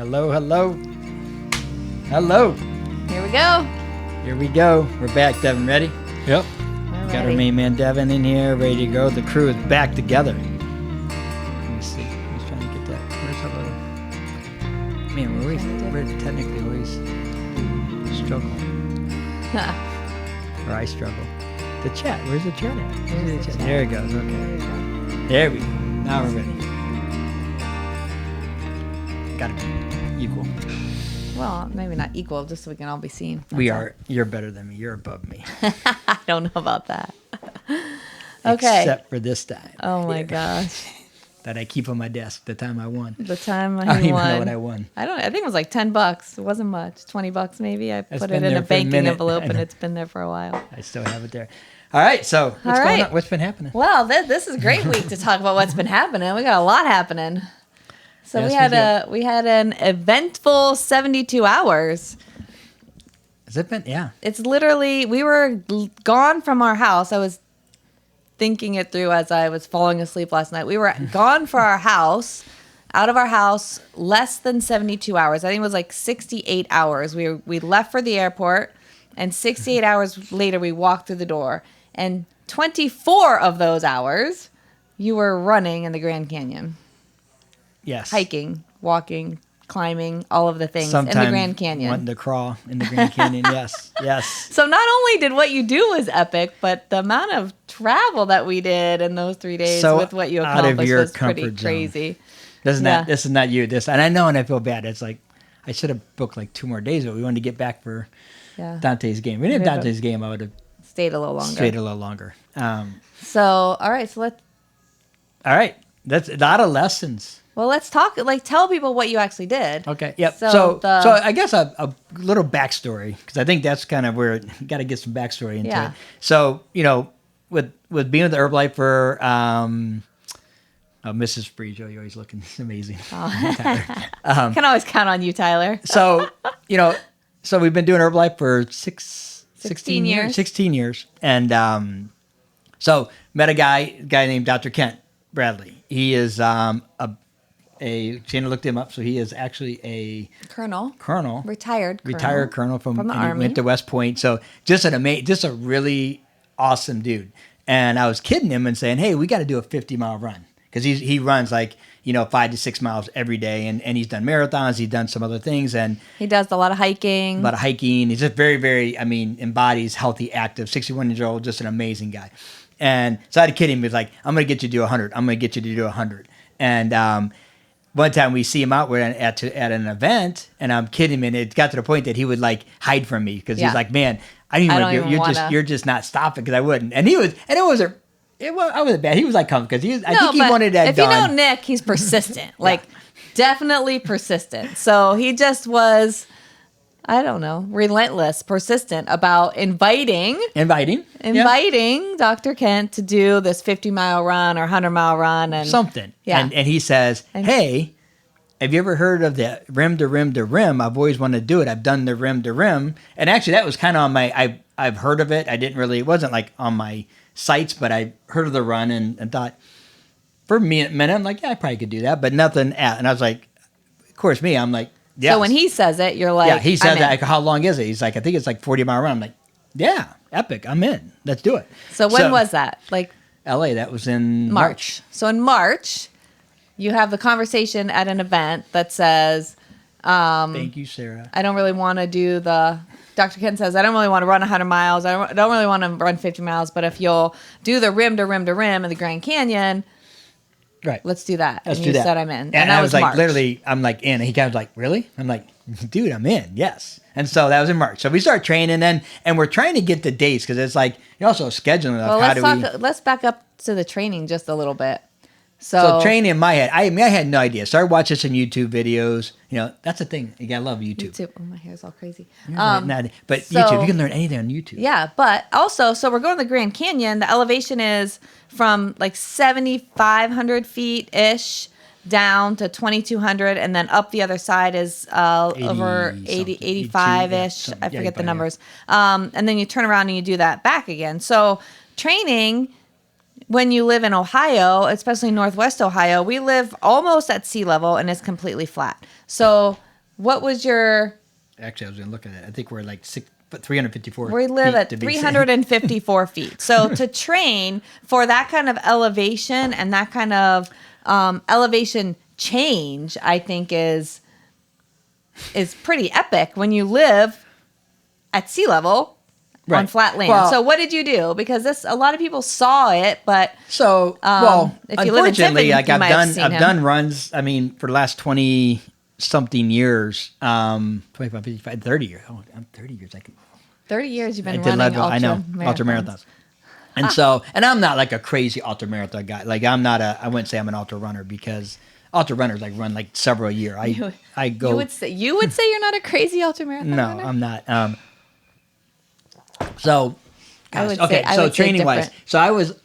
Hello, hello. Hello. Here we go. Here we go. We're back, Devin. Ready? Yep. Got our main man Devin in here, ready to go. The crew is back together. Let me see. I'm just trying to get that. Where's our little... Man, we're technically always struggling. Or I struggle. The chat. Where's the chat at? There it goes. Okay. There we go. Now we're ready. Gotta be equal. Well, maybe not equal, just so we can all be seen. We are. You're better than me. You're above me. I don't know about that. Okay. Except for this time. Oh my gosh. That I keep on my desk. The time I won. The time I don't even won. know what I won. I think it was like $10. It wasn't much. $20 maybe. I It's put been it in there a for a banking minute. envelope I and know. it's been there for a while. I still have it there. All right. So what's going on? What's been happening? Well, this is a great week to talk about what's been happening. We got a lot happening. So Yes, we had an eventful 72 hours. Has it been? Yeah. It's literally, we were gone from our house. I was thinking it through as I was falling asleep last night. We were gone for our house, out of our house, less than 72 hours. I think it was like 68 hours. We left for the airport, and 68 hours later, we walked through the door. And 24 of those hours, you were running in the Grand Canyon. Yes. Hiking, walking, climbing, all of the things Sometime in the Grand Canyon. Wanting to crawl in the Grand Canyon. Yes. Yes. So not only did what you do was epic, but the amount of travel that we did in those 3 days So with what you out of accomplished your was pretty comfort zone. crazy. This is Yeah. not. This is not you. And I know, and I feel bad. It's like I should have booked like 2 more days, but we wanted to get back for Yeah. Dante's game. We didn't have Dante's game. I would have Stayed a little longer. stayed a little longer. So, all right. So All right. That's a lot of lessons. let's talk, tell people what you actually did. Okay. Yep. So So the- I guess a little backstory, because I think that's kind of where you got to get some backstory into Yeah. it. So with being with the Herbal Life for Mrs. Frijo, you're always looking amazing. Can always count on you, Tyler. So so we've been doing Herbal Life for 16 years. 16 years, and so met a guy named Dr. Kent Bradley. He is Shayna looked him up, so he is actually a Colonel. retired Retired colonel from the and he Army. went to West Point. So just a really awesome dude. And I was kidding him and saying, hey, we got to do a 50-mile run, because he runs 5 to 6 miles every day, and he's done marathons, he's done some other things, and He does a lot of hiking. He's just very, very, embodies healthy, active, 61 years old, just an amazing guy. And so I had to kid him. He was like, I'm going to get you to do 100. I'm going to get you to do 100. And one time we see him out, we're at an event, and I'm kidding him, and it got to the point that he would hide from me, because Yeah. he's like, man, I don't even want to. You're just not stopping, because I wouldn't. And I wasn't bad. He was coming, because I think he wanted that if done. you know Nick, he's persistent. Definitely persistent. So he just was, I don't know, relentless, persistent about inviting Dr. Kent to do this 50-mile run or 100-mile run and something. Yeah. And he says, hey, have you ever heard of the rim to rim to rim? I've always wanted to do it. I've done the rim to rim. And actually that was kind of on my, I've heard of it. It wasn't on my sites, but I heard of the run and thought, for a minute, I'm like, yeah, I probably could do that, but nothing. And I was like, of course, I'm like, yes. So when he says it, you're like, yeah, he said I'm in. that. How long is it? He's like, I think it's 40-mile run. I'm like, yeah, epic. I'm in. Let's do it. So when was that? LA. That was in March. So in March, you have the conversation at an event that says, Thank you, Sarah. I don't really want to do Dr. Kent says, I don't really want to run 100 miles. I don't really want to run 50 miles, but if you'll do the rim to rim to rim in the Grand Canyon, right, let's do that. Let's and do you that. said I'm in. And that I was March. literally, I'm in. And he kind of like, really? I'm like, dude, I'm in. Yes. And so that was in March. So we start training and we're trying to get the dates, because it's you're also scheduling. Well, let's back up to the training just a little bit. So training in my head, I had no idea. Started watching some YouTube videos. That's the thing. You gotta love YouTube. Oh, my hair's all crazy. But YouTube, you can learn anything on YouTube. Yeah, but also, so we're going to the Grand Canyon. The elevation is from 7,500 feet-ish down to 2,200, and then up the other side is over 80, 85-ish. Yeah, I forget the yeah. numbers. And then you turn around and you do that back again. So training, when you live in Ohio, especially Northwest Ohio, we live almost at sea level and it's completely flat. So What was your... Actually, I was going to look at it. I think we're like 354 We live feet at to be 354 feet. So to train for that kind of elevation and that kind of elevation change, I think is pretty epic when you live at sea level on flat land. Well, so what did you do? Because a lot of people saw it, but so if you live in Tiffin, unfortunately, like you might have seen I've him. done runs. I mean, for the last 20 something years, 25, 55, 30 years. Oh, I'm 30 years. 30 years you've I been did running Leadville. I know marathons. ultra marathons. And so, and I'm not like a crazy ultra marathon guy. Like I wouldn't say I'm an ultra runner because ultra runners like run like several a year. I go. You would say you're not a crazy ultra marathon No, runner? I'm not. So, I would okay. say- I So would say training wise, different.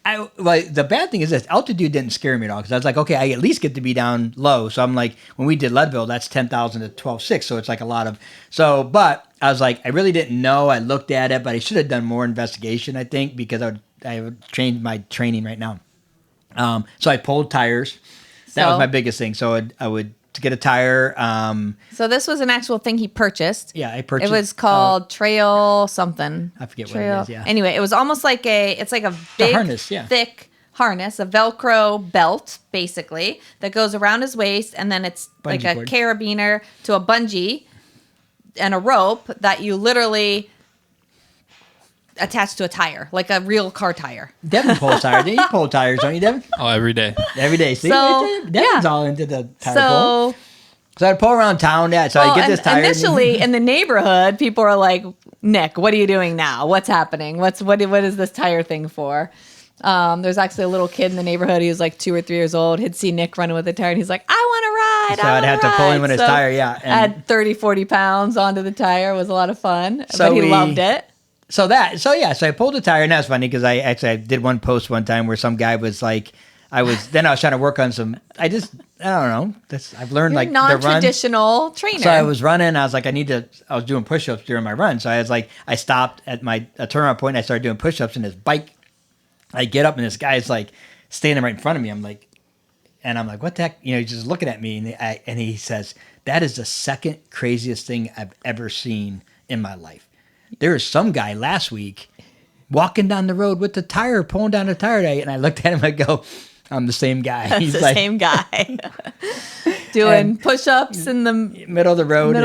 so like the bad thing is this: altitude didn't scare me at all because I was like, okay, I at least get to be down low. So I'm like, when we did Leadville, that's 10,000 to 12,600, so it's like a lot of. So, but I was like, I really didn't know. I looked at it, but I should have done more investigation. I think because I would change my training right now. So I pulled tires. That was So- my biggest thing. So I would to get a tire. So this was an actual thing he purchased. Yeah, I purchased. It was called Trail something. I forget what Trail. it is. Yeah. Anyway, it was almost like it's like a big, harness, yeah. thick harness, a Velcro belt, basically, that goes around his waist, and then it's like Bungee a cord. carabiner to a bungee and a rope that you literally attach to a tire, like a real car tire. Devin pulls tires. You pull tires, don't you, Devin? Oh, every day. Every day. See, So, Devin's yeah. all into the tire pull. So, So I'd pull around town. Yeah, so I get this tire. initially in the neighborhood, people are like, "Nick, what are you doing now? What's happening? What is this tire thing for?" There's actually a little kid in the neighborhood. He was like 2 or 3 years old. He'd see Nick running with a tire, and he's like, "I want to ride." So I'd have to pull him with his tire, yeah, and- add 30, 40 pounds onto the tire. It was a lot of fun, So but he we- loved it. So I pulled the tire, and that's funny because I did one post one time where some guy was like, I was trying to work on some. I don't know. I've learned You're like a the run. non-traditional trainer. So I was running. I was like, I was doing push-ups during my run. So I was like, I stopped at a turnaround point. And I started doing push-ups, and this bike. I get up, and this guy's like standing right in front of me. I'm like, what the heck? He's just looking at me, and he says, "That is the second craziest thing I've ever seen in my life. There was some guy last week walking down the road with the tire, pulling down the tire day." And I looked at him. I go, "I'm the same guy." That's the same guy. Doing And- push-ups in the middle of the road,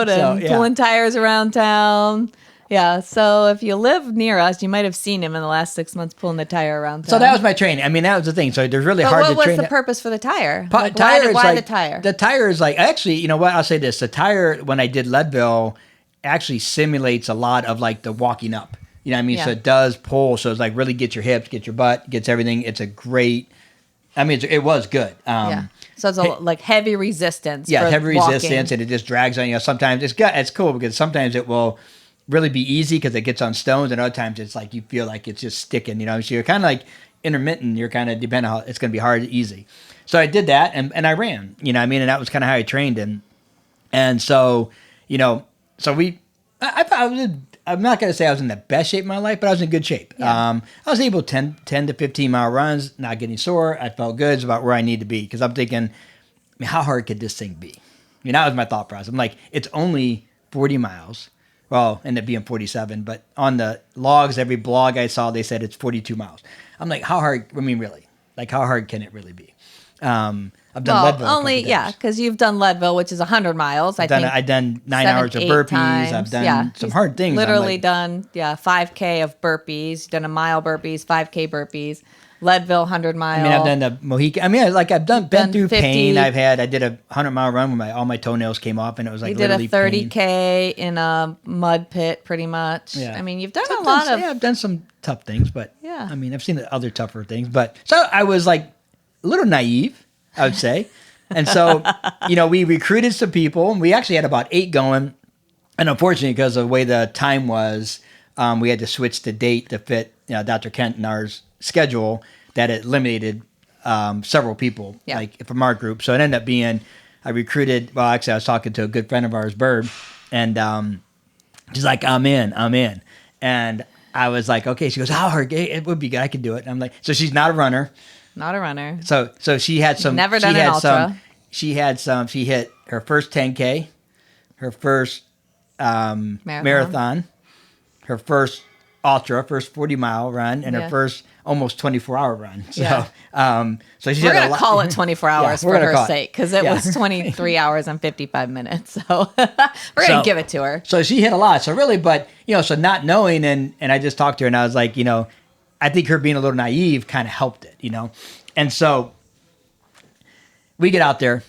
and pulling tires around town. Yeah, so if you live near us, you might have seen him in the last 6 months pulling the tire around town. So that was my training. I mean, that was the thing. So there's really But hard to what was train. the that- purpose for the tire? Pa- Like, tire is why like, the tire? The tire is like, actually, you know what? I'll say this. The tire, when I did Leadville, actually simulates a lot of like the walking up. You know what I mean? Yeah. So it does pull. So it's like really gets your hips, gets your butt, gets everything. It's a great, I mean, it was good. Yeah. So it's like heavy resistance. Yeah, for heavy walking. resistance, and it just drags on you. Sometimes it's cool because sometimes it will really be easy because it gets on stones, and other times it's like you feel like it's just sticking. So you're kind of like intermittent. You're kind of depending on how it's going to be hard or easy. So I did that, and I ran. You know what I mean? And that was kind of how I trained. And so so I was. I'm not going to say I was in the best shape of my life, but I was in good shape. Yeah. I was able to 10 to 15 mile runs, not getting sore. I felt good. It's about where I need to be because I'm thinking, how hard could this thing be? That was my thought process. I'm like, it's only 40 miles. Well, ended up being 47, but on the logs, every blog I saw, they said it's 42 miles. I'm like, how hard? I mean, really? Like, how hard can it really be? I've done Leadville. Because you've done Leadville, which is 100 miles. I've done 9 hours of burpees. I've done some hard things. Literally done 5K of burpees. You've done a mile burpees, 5K burpees. Leadville 100 mile. I mean, I've done the Mohican. I mean, like I've been through 50. pain. I did a 100-mile run where all my toenails came off, and it was like You did a literally 30K pain. in a mud pit, pretty much. Yeah. I mean, you've done a lot of. Yeah, I've done some tough things, but Yeah. I mean, I've seen the other tougher things. But so I was like a little naive, I would say. And so, we recruited some people, and we actually had about 8 going. And unfortunately, because of the way the time was, we had to switch the date to fit Dr. Kent and ours schedule. That it eliminated several people, like from our group. So it ended up being, I recruited, well, actually, I was talking to a good friend of ours, Bird, and she's like, I'm in. And I was like, okay. She goes, how hard? It would be good. I could do it. And I'm like, so she's not a runner. Not a runner. So she had some. Never done she an had ultra. She hit her first 10K. her first marathon, her first ultra, first 40-mile run, and her first almost 24-hour run. So, so she's we're going to call it 24 hours for her sake because it was 23 hours and 55 minutes. So we're going to give it to her. So she hit a lot. So really, but, so not knowing, and I just talked to her and I was like, I think her being a little naive kind of helped it, And so we get out there.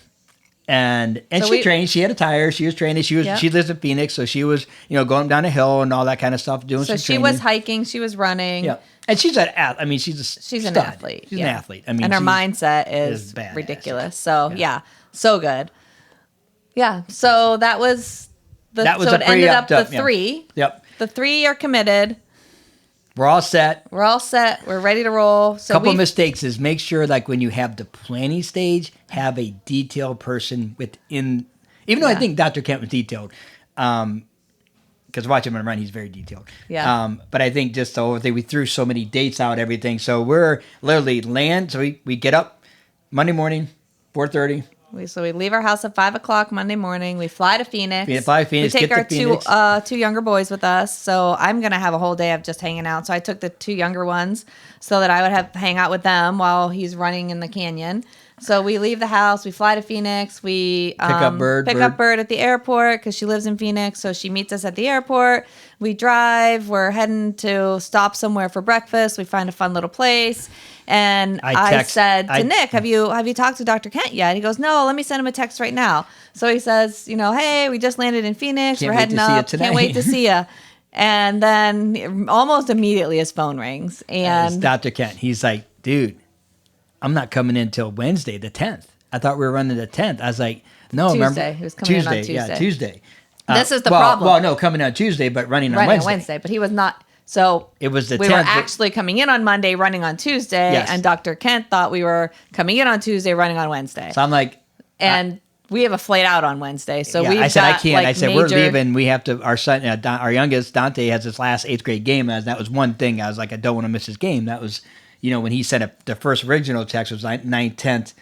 And so she trained. She had a tire. She was training. She lives in Phoenix, so she was going down a hill and all that kind of stuff, doing some training. So she was hiking. She was running. Yeah, and she's an athlete. I mean, she's an athlete. She's an athlete. I mean, and her mindset is ridiculous. So so good. Yeah. So that was so it ended up the three. Yep. The three are committed. We're all set. We're ready to roll. So couple mistakes is make sure, like, when you have the planning stage, have a detailed person within. Even though I think Dr. Kent was detailed, because watch him run, he's very detailed. Yeah. But I think just the whole thing, we threw so many dates out, everything. So we're literally So we get up Monday morning, 4:30. So we leave our house at 5:00 Monday morning. We fly to Phoenix. We take our two younger boys with us. So I'm gonna have a whole day of just hanging out. So I took the two younger ones so that I would hang out with them while he's running in the canyon. So we leave the house. We fly to Phoenix. We pick up Bird at the airport because she lives in Phoenix. So she meets us at the airport. We drive. We're heading to stop somewhere for breakfast. We find a fun little place. And I said to Nick, have you talked to Dr. Kent yet? He goes, no, let me send him a text right now. So he says, hey, we just landed in Phoenix. We're heading up. Can't wait to see you. And then almost immediately his phone rings. And it's Dr. Kent. He's like, dude, I'm not coming in until Wednesday, the 10th. I thought we were running the 10th. I was like, no, Tuesday. Remember? He was coming in on Tuesday. Yeah, Tuesday. This is the problem. Well, no, coming on Tuesday, but running on Wednesday. But he was not. So it was the 10th. We were actually coming in on Monday, running on Tuesday, and Dr. Kent thought we were coming in on Tuesday, running on Wednesday. So I'm like, and we have a flight out on Wednesday. So I said I can't. I said we're leaving. We have to. Our son, our youngest Dante, has his last 8th grade game, and that was one thing. I was like, I don't want to miss his game. That was, when he sent the first original text was 9th, 10th,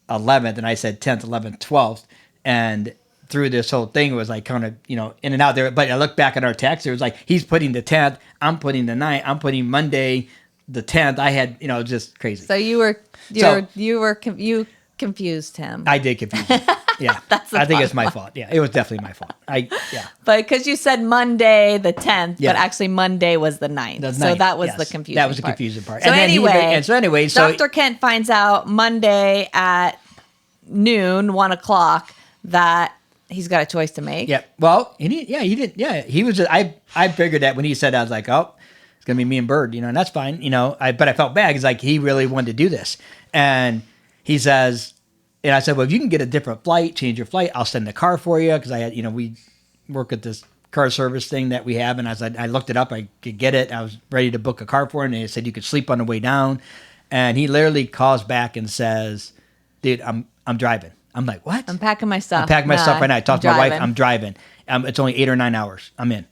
11th, and I said 10th, 11th, 12th, and through this whole thing, it was like kind of, in and out there. But I look back at our text, it was like, he's putting the 10th, I'm putting the 9th, I'm putting Monday, the 10th. I had, just crazy. So you confused him. I did confuse him. Yeah. I think it's my fault. Yeah. It was definitely my fault. But because you said Monday the 10th, but actually Monday was the 9th. So that was the confusing part. That was the confusing part. So anyway, so Dr. Kent finds out Monday at noon, 1:00, that he's got a choice to make. Yeah. Well, he did. Yeah. He was. I figured that when he said, I was like, oh, it's gonna be me and Bird. And that's fine. But I felt bad because like he really wanted to do this, and he says, and I said, well, if you can get a different flight, change your flight, I'll send the car for you because I had, we work at this car service thing that we have, and I said I looked it up, I could get it. I was ready to book a car for him, and they said you could sleep on the way down, and he literally calls back and says, dude, I'm driving. I'm like, what? I'm packing my stuff. I'm packing my stuff right now. I talked to my wife. I'm driving. It's only 8 or 9 hours. I'm in.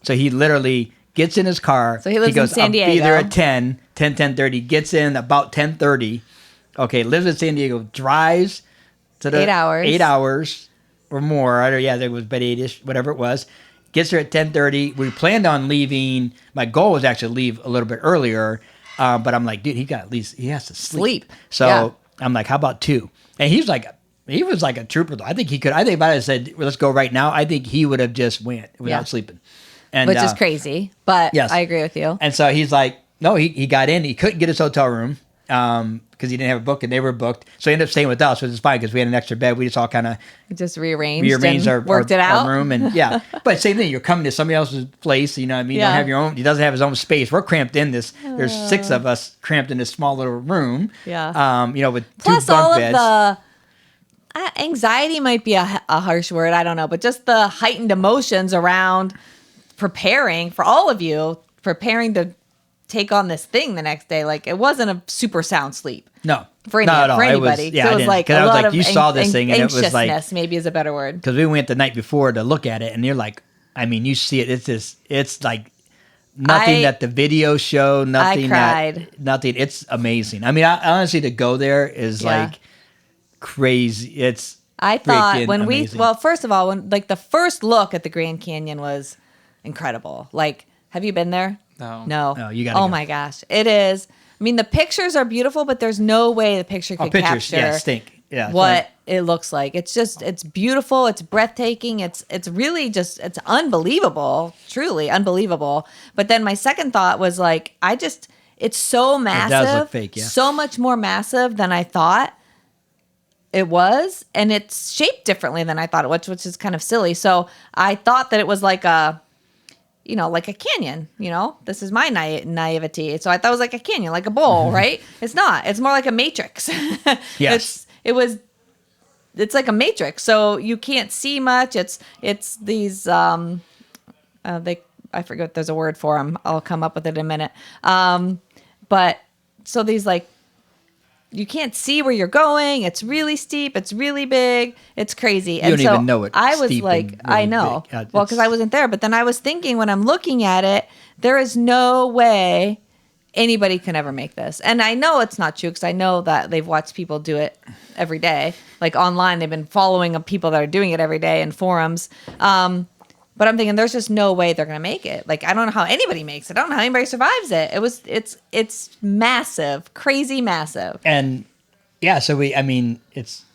So he literally gets in his car. So he lives in San Diego. I'll be there at 10:30. Gets in about 10:30. Okay, lives in San Diego. Drives to the 8 hours. 8 hours or more. There was about 8-ish, whatever it was. Gets there at 10:30. We planned on leaving. My goal was actually to leave a little bit earlier. But I'm like, dude, he has to sleep. So I'm like, how about 2? And he was like a trooper, though. I think if I had said, well, let's go right now, I think he would have just went without sleeping. Which is crazy, but I agree with you. And so he's like, no, he got in. He couldn't get his hotel room because he didn't have a book, and they were booked. So he ended up staying with us, which is fine because we had an extra bed. We just all kind of just rearranged our room. And but same thing. You're coming to somebody else's place. You know what I mean? You don't have your own. He doesn't have his own space. We're cramped in this. There's 6 of us cramped in this small little room. Yeah. With plus 2 bunk beds. All of the anxiety might be a harsh word. I don't know, but just the heightened emotions around preparing for all of you, preparing to take on this thing the next day. Like, it wasn't a super sound sleep. No. For anybody. So it was like a lot of you saw this thing and it was like, maybe is a better word. Because we went the night before to look at it, and you're like, I mean, you see it. It's like nothing that the video show. Nothing. I cried. Nothing. It's amazing. I mean, honestly, to go there is like crazy. It's I thought freaking when amazing. well, first of all, when like the first look at the Grand Canyon was incredible. Like, have you been there? No. No. Oh, you gotta Oh go. my gosh, it is. I mean, the pictures are beautiful, but there's no way the picture could pictures, capture yeah, stink. Yeah, it's what like- it looks like. It's beautiful. It's breathtaking. It's really just it's unbelievable, truly unbelievable. But then my second thought was like, it's so massive, does look fake, yeah. so much more massive than I thought it was, and it's shaped differently than I thought it was, which is kind of silly. So I thought that it was like a, like a canyon. This is my naivety. So I thought it was like a canyon, like a bowl, right? It's not. It's more like a matrix. Yes. It's like a matrix. So you can't see much. It's these I forget there's a word for them. I'll come up with it in a minute. But so these like, you can't see where you're going. It's really steep. It's really big. It's crazy. You don't even know it. I was steep like, and really I know. big. Well, because I wasn't there. But then I was thinking when I'm looking at it, there is no way anybody can ever make this. And I know it's not true because I know that they've watched people do it every day. Like online, they've been following people that are doing it every day in forums. But I'm thinking there's just no way they're going to make it. Like, I don't know how anybody makes it. I don't know how anybody survives it. It's massive, crazy massive. And yeah, so it's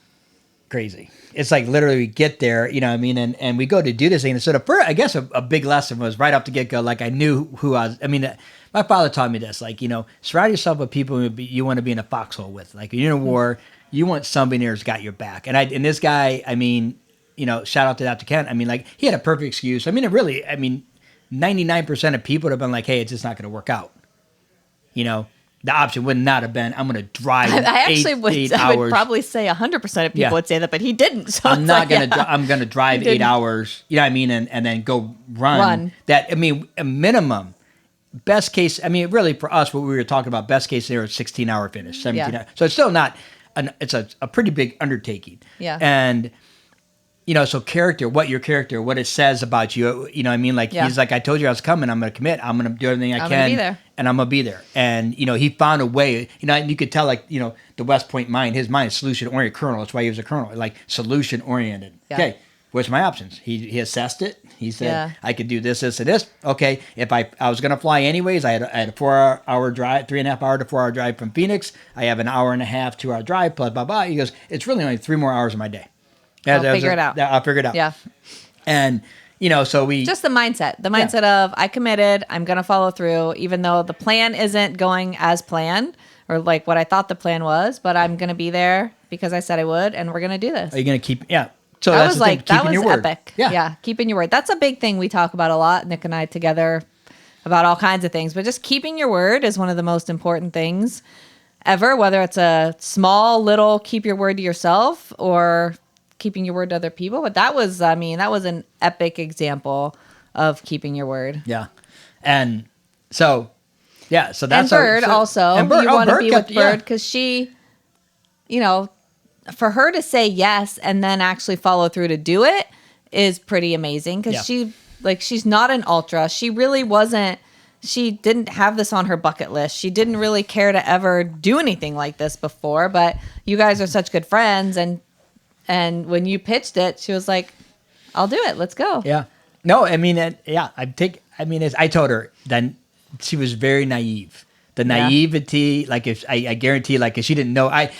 crazy. It's like literally we get there, and we go to do this thing. And so I guess a big lesson was right off the get go. Like I knew who I was. My father taught me this, like, surround yourself with people you want to be in a foxhole with. Like you're in a war, you want somebody there's got your back. And this guy, shout out to Dr. Kent. Like he had a perfect excuse. 99% of people would have been like, hey, it's just not going to work out. The option would not have been, I'm going to drive I actually eight I hours. would probably say 100% of people Yeah. would say that, but he didn't. So I'm it's not like, going to, yeah. I'm going to drive He 8 didn't. hours, and then go run. That, a minimum, best case, really for us, what we were talking about, best case scenario, 16-hour finish, 17 Yeah. hours. So it's still not, it's a pretty big undertaking. Yeah. And, so what it says about you, Yeah. he's like, I told you I was coming, I'm going to commit, I'm going to do everything I I'm can. gonna be there. And I'm going to be there. And, he found a way, and you could tell, the West Point mind, his mind is solution-oriented colonel. That's why he was a colonel, like solution-oriented. Yeah. Okay, what's my options? He assessed it. He said, Yeah. I could do this, this, and this. Okay, if I was going to fly anyways, I had a 4-hour drive, 3.5 hour to 4 hour drive from Phoenix. I have an hour and a half, 2 hour drive, blah, blah, blah. He goes, it's really only 3 more hours of my day. I'll figure it out. I'll figure it out. Yeah. And, so we... Just the mindset of I committed, I'm going to follow through, even though the plan isn't going as planned or like what I thought the plan was, but I'm going to be there because I said I would, and we're going to do this. Are you going to keep... Yeah. So I that's was the thing, like, that keeping was your word. epic. Yeah. Keeping your word. That's a big thing we talk about a lot, Nick and I together, about all kinds of things. But just keeping your word is one of the most important things ever, whether it's a small, little keep your word to yourself or keeping your word to other people. But that was an epic example of keeping your word. Yeah. And so, yeah, so that's... And Bird also. And Bird, you want to be with kept- yeah. Bird because she, for her to say yes and then actually follow through to do it is pretty amazing because she's not an ultra. She really wasn't. She didn't have this on her bucket list. She didn't really care to ever do anything like this before. But you guys are such good friends, and when you pitched it, she was like, "I'll do it. Let's go." Yeah. No, I told her then she was very naive. The naivety, like if I guarantee, like if she didn't know, I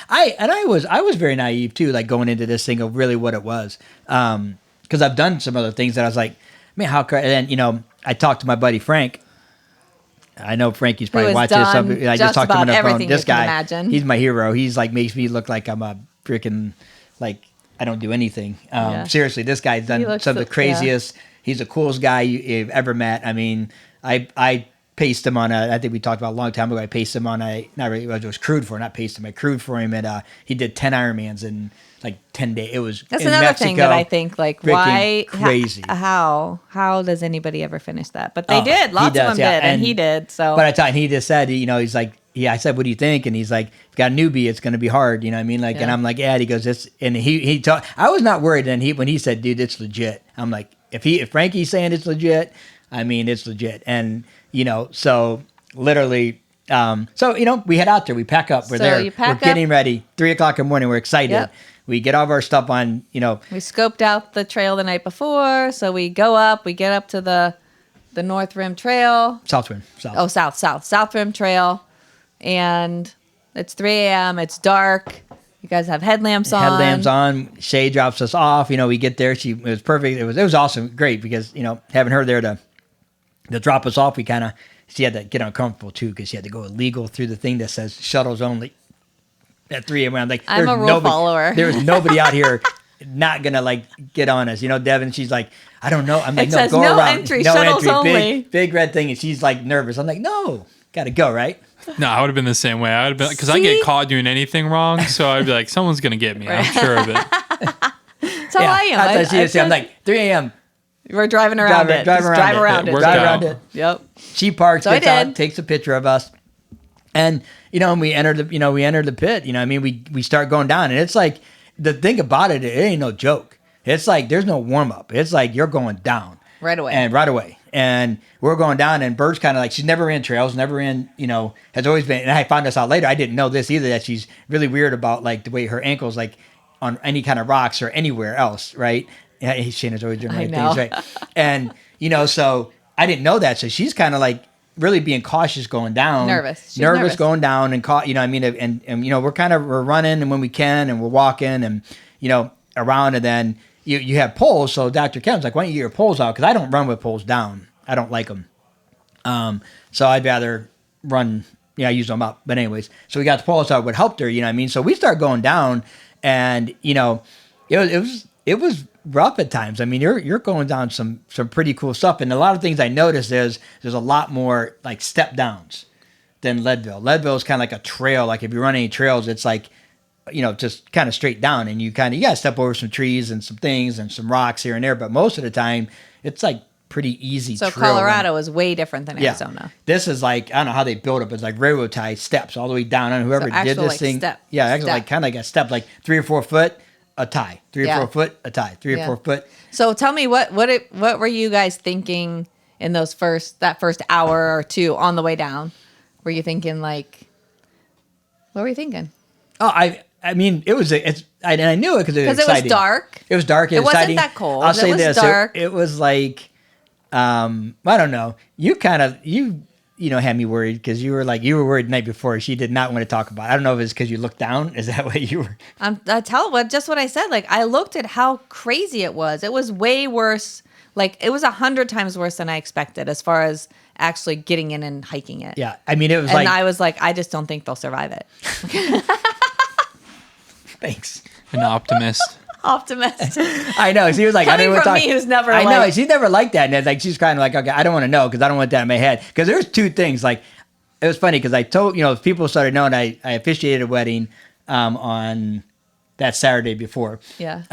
was very naive too, like going into this thing of really what it was, because I've done some other things that I was like, man, how could? And then I talked to my buddy Frank. I know Frankie's probably Who has watching this. done I just talked to him on the phone. everything This you can guy, imagine. he's my hero. He's like makes me look like I'm a freaking like I don't do anything. Seriously, this guy's done some of the craziest. He's the coolest guy you've ever met. I paced him on I think we talked about a long time ago. I paced him on it was crewed for, not paced him. I crewed for him, and he did 10 Ironmans in like 10 days. It was That's in another Mexico, thing that I think, like, why crazy. How does anybody ever finish that? But they did. Lots of them did, and he did. So, but I thought he just said, he's like, yeah. I said, what do you think? And he's like, if you got a newbie, it's going to be hard. You know what I mean? Like, and I'm like, yeah. And he goes, this, and he talked. I was not worried. And when he said, dude, it's legit. I'm like, if Frankie's saying it's legit, it's legit. And so literally. We head out there. We pack up. We're there. We're getting ready. 3:00 in the morning. We're excited. Yep. We get all of our stuff on, We scoped out the trail the night before, so we go up. We get up to the North Rim Trail. South Rim. South. Oh, South Rim Trail, and it's 3 a.m. It's dark. You guys have headlamps on. Headlamps on. Shay drops us off. We get there. It was perfect. It was awesome. Great because having her there to drop us off, she had to get uncomfortable too because she had to go illegal through the thing that says shuttles only at 3 a.m. I'm a rule follower. There was nobody out here not gonna get on us. Devin, she's like, I don't know. I'm like, it no, says go no around. entry, shuttles only. Big red thing, and she's like nervous. I'm like, no, gotta go, right? No, I would have been the same way. I would have been because I get caught doing anything wrong, so I'd be like, someone's gonna get me. I'm sure of it. That's how I am. I'm like 3 a.m. We're driving around it. Drive around it. Yep. She parks, So gets out, takes a picture of us, and and we enter the pit. We start going down, and it's like the thing about it ain't no joke. It's like there's no warm up. It's like you're going down right away, and we're going down. And Bird's kind of like she's never ran trails, never ran, has always been. And I found this out later. I didn't know this either that she's really weird about the way her ankles on any kind of rocks or anywhere else, right? Yeah, Shayna's always doing right things, right? And so I didn't know that. So she's kind of really being cautious going down, nervous going down, and caught. We're running and when we can, and we're walking and around, and then you have poles. So Dr. Kevin's like, why don't you get your poles out? Because I don't run with poles down. I don't like them. So I'd rather run. I use them up. But anyways, so we got the poles out. What helped her, So we start going down, and it was rough at times. You're going down some pretty cool stuff, and a lot of things I noticed there's a lot more step downs than Leadville. Leadville is kind of like a trail. Like if you run any trails, it's just kind of straight down, and you got to step over some trees and some things and some rocks here and there. But most of the time, it's pretty easy. So trail Colorado run. is way different than Arizona. This is I don't know how they built it, but it's railroad tie steps all the way down. And whoever did this thing, step, actually kind of a step, 3 or 4 foot. A tie, 3 or 4 foot, a tie, 3 or 4 foot. So tell me, what were you guys thinking in that first hour or two on the way down? Were you thinking what were you thinking? Oh, I mean, it was and I knew it because it was exciting. It was dark. It was dark. It exciting. wasn't that cold. I'll say this: dark. it was I don't know. You had me worried because you were worried the night before. She did not want to talk about it. I don't know if it's because you looked down. Is that what you were? Just what I said. I looked at how crazy it was. It was way worse. It was 100 times worse than I expected as far as actually getting in and hiking it. Yeah. It was and I was I just don't think they'll survive it. Thanks. An optimist. Optimist. I know. She was I didn't want to talk. Me, who's never. I know. She's never liked that, and she's kind of okay, I don't want to know because I don't want that in my head. Because there's two things. It was funny because I told people started knowing I officiated a wedding on that Saturday before. Yeah.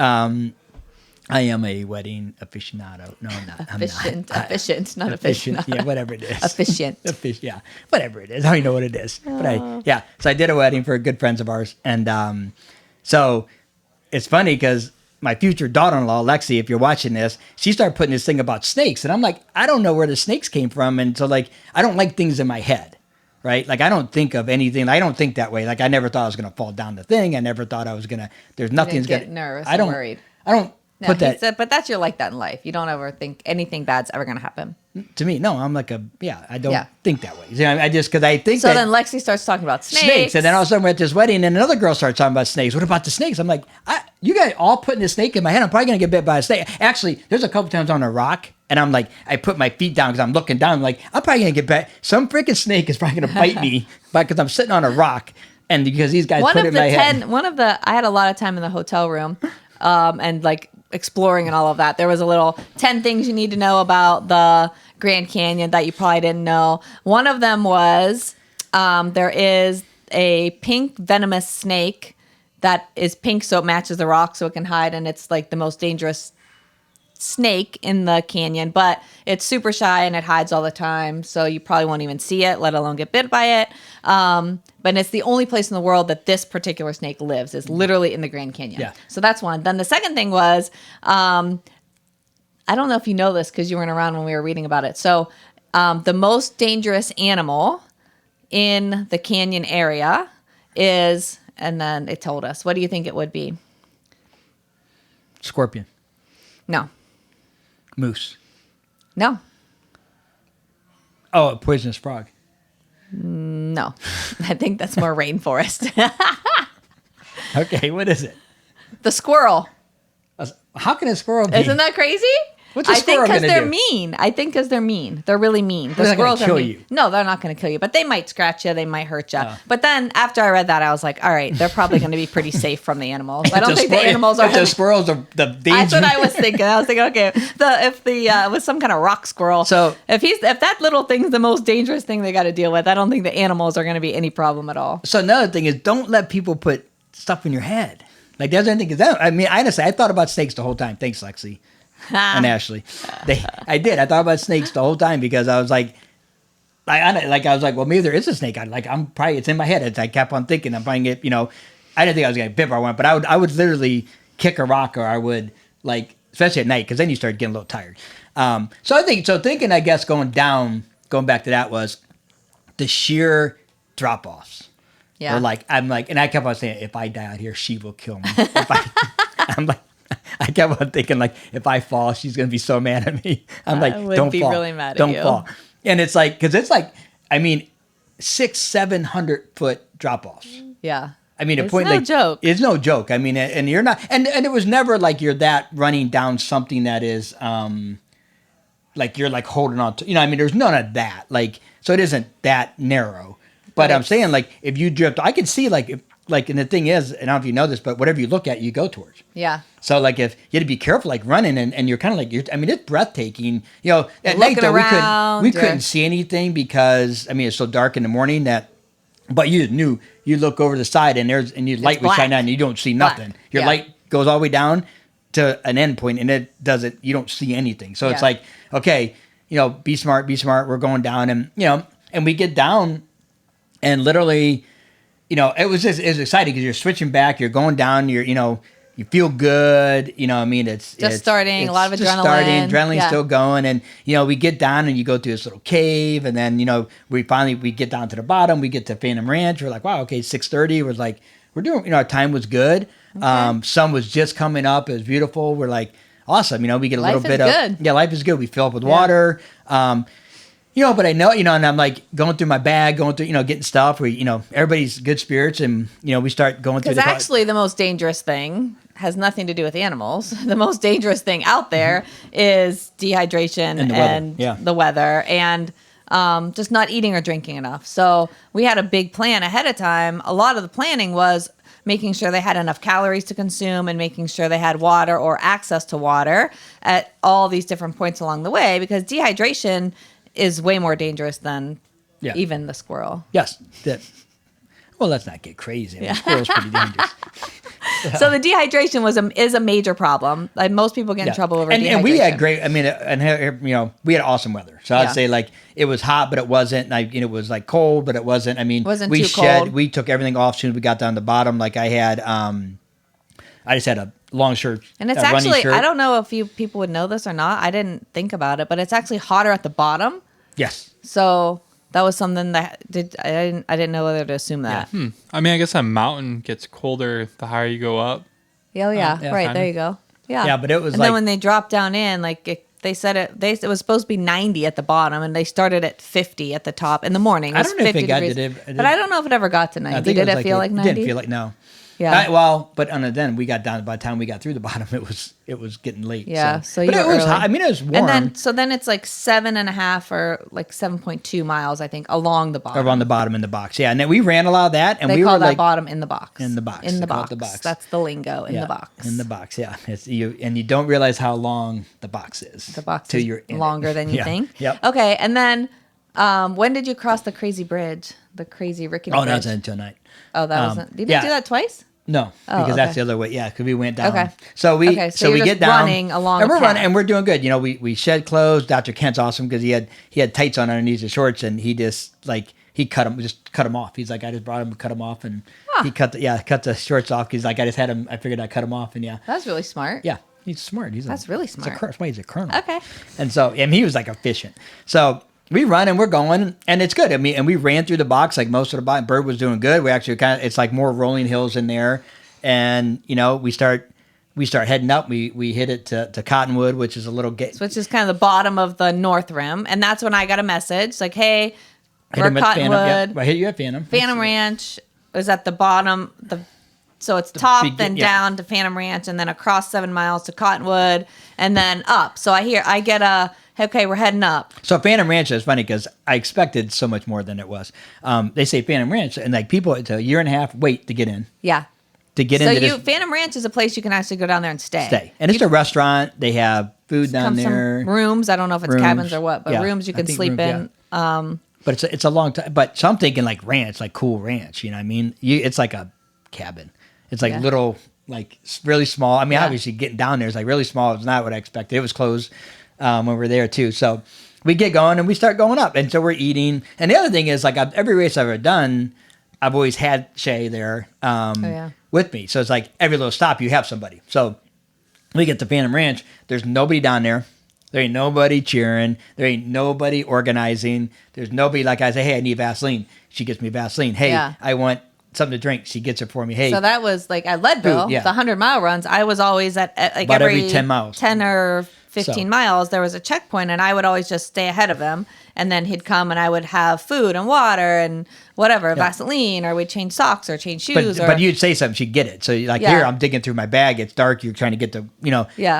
I am a wedding aficionado. No, I'm not. Efficient, not efficient. Yeah, whatever it is. Efficient. Yeah, whatever it is. I don't even know what it is. But so I did a wedding for good friends of ours, and so. It's funny because my future daughter-in-law, Lexi, if you're watching this, she started putting this thing about snakes. And I'm like, I don't know where the snakes came from. And so I don't like things in my head, right? I don't think of anything. I don't think that way. I never thought I was going to fall down the thing. I never thought I was going to, there's nothing's going to. Get nervous and worried. I don't put that. But that's you're like that in life. You don't ever think anything bad's ever going to happen. To me, no, I'm I don't think that way. Because I think so then Lexi starts talking about snakes. And then all of a sudden we're at this wedding and another girl starts talking about snakes. What about the snakes? I'm like, you guys all putting a snake in my head. I'm probably going to get bit by a snake. Actually, there's a couple times on a rock and I'm I put my feet down because I'm looking down. I'm I'm probably going to get bit. Some freaking snake is probably going to bite me because I'm sitting on a rock. And because these guys put it in my head. I had a lot of time in the hotel room and exploring and all of that. There was a little 10 things you need to know about the Grand Canyon that you probably didn't know. One of them was there is a pink venomous snake that is pink so it matches the rock so it can hide, and it's the most dangerous snake in the canyon, but it's super shy and it hides all the time, so you probably won't even see it, let alone get bit by it. But it's the only place in the world that this particular snake lives, is literally in the Grand Canyon. Yeah. So that's one. Then the second thing was, I don't know if you know this because you weren't around when we were reading about it. So the most dangerous animal in the canyon area is, and then it told us, what do you think it would be? Scorpion. No. Moose. No. Oh, a poisonous frog. No. I think that's more rainforest. Okay, what is it? The squirrel. How can a squirrel be? Isn't that crazy? What's a I think squirrel because gonna they're do? mean. I think because they're mean. They're really mean. The They're not gonna squirrels are kill mean. you. No, they're not going to kill you, but they might scratch you. They might hurt you. But then after I read that, I was like, all right, they're probably going to be pretty safe from the animals. I don't think the animals are. If the squirrels are the danger. That's what I was thinking. I was thinking, okay, if the was some kind of rock squirrel. So- if that little thing's the most dangerous thing they got to deal with, I don't think the animals are going to be any problem at all. So another thing is, don't let people put stuff in your head. Like there's anything. Because I mean, honestly, I thought about snakes the whole time. Thanks, Lexi and Ashley. I did. I thought about snakes the whole time because I was like, I was like, well, maybe there is a snake. It's in my head. I kept on thinking I'm finding it. You know, I didn't think I was gonna bit by one, but I would literally kick a rock, or I would especially at night, because then you start getting a little tired. Thinking, I guess going back to that was the sheer drop offs. Yeah. And I kept on saying, if I die out here, she will kill me. I kept on thinking, if I fall, she's going to be so mad at me. I'm like, I would don't be fall. really mad at don't you. fall. And it's like, because it's like, I mean, 600-700 foot drop offs. Yeah. I mean, It's no joke. It's no joke. I mean, and you're not, and it was never like you're that running down something that is, like you're like holding on to, I mean, there's none of that. So it isn't that narrow. But I'm saying, if you drift, I can see, and the thing is, and I don't know if you know this, but whatever you look at, you go towards. Yeah. So, if you had to be careful, running, and you're kind of I mean, it's breathtaking. At night, Looking though, around, we couldn't see anything because, I mean, it's so dark in the morning but you knew, you look over the side and your light would shine on and you don't see nothing. Your light goes all the way down to an end point and you don't see anything. So it's like, okay, be smart, we're going down, and we get down. And literally, it was exciting because you're switching back, you're going down, you feel good, I mean, it's starting, a lot of just adrenaline. Adrenaline's still going, and we get down and you go through this little cave, and then we get down to the bottom, we get to Phantom Ranch, we're like, wow, okay, 6:30, we're like, we're doing, our time was good, sun was just coming up, it was beautiful, we're like, awesome, we get a little bit of life is good, we fill up with water, but I know, and I'm going through my bag, getting stuff where, everybody's good spirits, and, we start going through Because actually the most dangerous thing has nothing to do with animals. The most dangerous thing out there is dehydration and the weather and just not eating or drinking enough. So we had a big plan ahead of time. A lot of the planning was making sure they had enough calories to consume and making sure they had water or access to water at all these different points along the way, because dehydration is way more dangerous than even the squirrel. Yes. Well, let's not get crazy. I mean, squirrel's pretty dangerous. So the dehydration is a major problem. Most people get in trouble over dehydration. And we had great. I mean, we had awesome weather. So I'd say it was hot, but it wasn't. It was cold, but it wasn't. I mean, wasn't we too cold. We took everything off as soon as we got down to the bottom. I had, I just had a long shirt. And it's actually, I don't know if people would know this or not. I didn't think about it, but it's actually hotter at the bottom. Yes. So that was something that I didn't know whether to assume that. Yeah. I mean, I guess a mountain gets colder the higher you go up. Yeah, right. Kinda. There you go. Yeah. Yeah, but it was and then when they dropped down in, they said it was supposed to be 90 at the bottom, and they started at 50 at the top in the morning. I don't know if it got degrees. to it. But I don't know if it ever got to 90. Did it feel like 90? It didn't feel like, no. Yeah. But then we got down. By the time we got through the bottom, it was getting late. Yeah. So but you it were was early. hot. I mean, it was warm. And then it's 7.5 or 7.2 miles, I think, along the bottom. Around the bottom in the box. Yeah. And then we ran a lot of that, and they we call were that bottom in the box. in the box. In They the call box. it the box. That's the lingo. In the box. In the box. Yeah. It's you don't realize how long the box is. The box till is you're in longer it. than you think. Yep. Okay. And then when did you cross the crazy bridge? The crazy rickety bridge? Oh, that was until night. Oh, that wasn't. Did you yeah. do that twice? No, Oh, because that's okay. the other way. Yeah, because we went down. Okay. So we Okay, so we you're get just down running along and we're a path. running and we're doing good. We shed clothes. Dr. Kent's awesome because he had tights on underneath his shorts, and he just he cut them off. He's like, I just brought him, cut them off, and he cut the shorts off because I just had him. I figured I'd cut them off, and That's really smart. yeah, he's smart. That's really smart. He's a colonel. Okay. And so, and he was efficient. So we run and we're going, and it's good. I mean, and we ran through the box most of the box. Bird was doing good. We actually it's more rolling hills in there, and we start we start heading up. We hit it to Cottonwood, which is a little which is kind of the bottom of the North Rim. And that's when I got a message like, hey, hit we're him at Cottonwood. Phantom. Yep. I hit you at Phantom. Phantom Ranch is at the bottom. So it's top, then yeah. down to Phantom Ranch, and then across 7 miles to Cottonwood, and then up. So I get okay, we're heading up. So Phantom Ranch is funny because I expected so much more than it was. They say Phantom Ranch, and like people, it's a year and a half wait to get in. Yeah. To get into this. Phantom Ranch is a place you can actually go down there and stay. And it's a restaurant. They have food down there. Some rooms. I don't know if it's cabins or what, but Yeah. rooms you can sleep rooms, in. yeah. But it's a long time. But so I'm thinking like ranch, like cool ranch. You know what I mean? It's like a cabin. It's like little, like really small. I mean, obviously getting down there is like really small. It's not what I expected. It was closed when we were there too. So we get going and we start going up. And so we're eating. And the other thing is like every race I've ever done, I've always had Shay there with me. So it's like every little stop you have somebody. So we get to Phantom Ranch. There's nobody down there. There ain't nobody cheering. There ain't nobody organizing. There's nobody like I say, hey, I need Vaseline. She gets me Vaseline. Hey, I want something to drink. She gets it for me. Hey. So that was like at Leadville, the 100-mile runs. I was always at like about every 10 miles. 10 or 15 miles, there was a checkpoint, and I would always just stay ahead of him. And then he'd come, and I would have food and water and whatever, Vaseline, or we'd change socks or change shoes. But you'd say something, she'd get it. So like here, I'm digging through my bag. It's dark. You're trying to get the,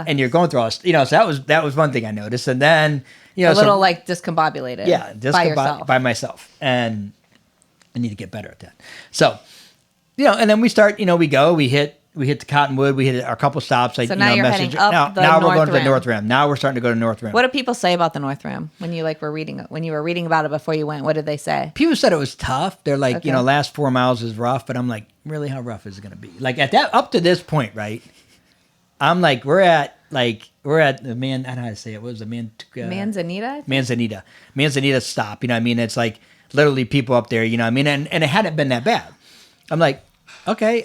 and you're going through all this, so that was one thing I noticed. And then, a little like discombobulated. Yeah, by yourself. By myself. And I need to get better at that. So, and then we start, we hit the Cottonwood. We hit a couple stops. So now you're heading up the North Rim. Now we're going to the North Rim. Now we're starting to go to North Rim. What do people say about the North Rim when you when you were reading about it before you went? What did they say? People said it was tough. They're like, last 4 miles is rough. But I'm like, really, how rough is it going to be? Like up to this point, right? I'm like, we're at the man. I don't know how to say it. What was the Manzanita? Manzanita stop. You know what I mean? It's like literally people up there. You know what I mean? And it hadn't been that bad. I'm like, okay.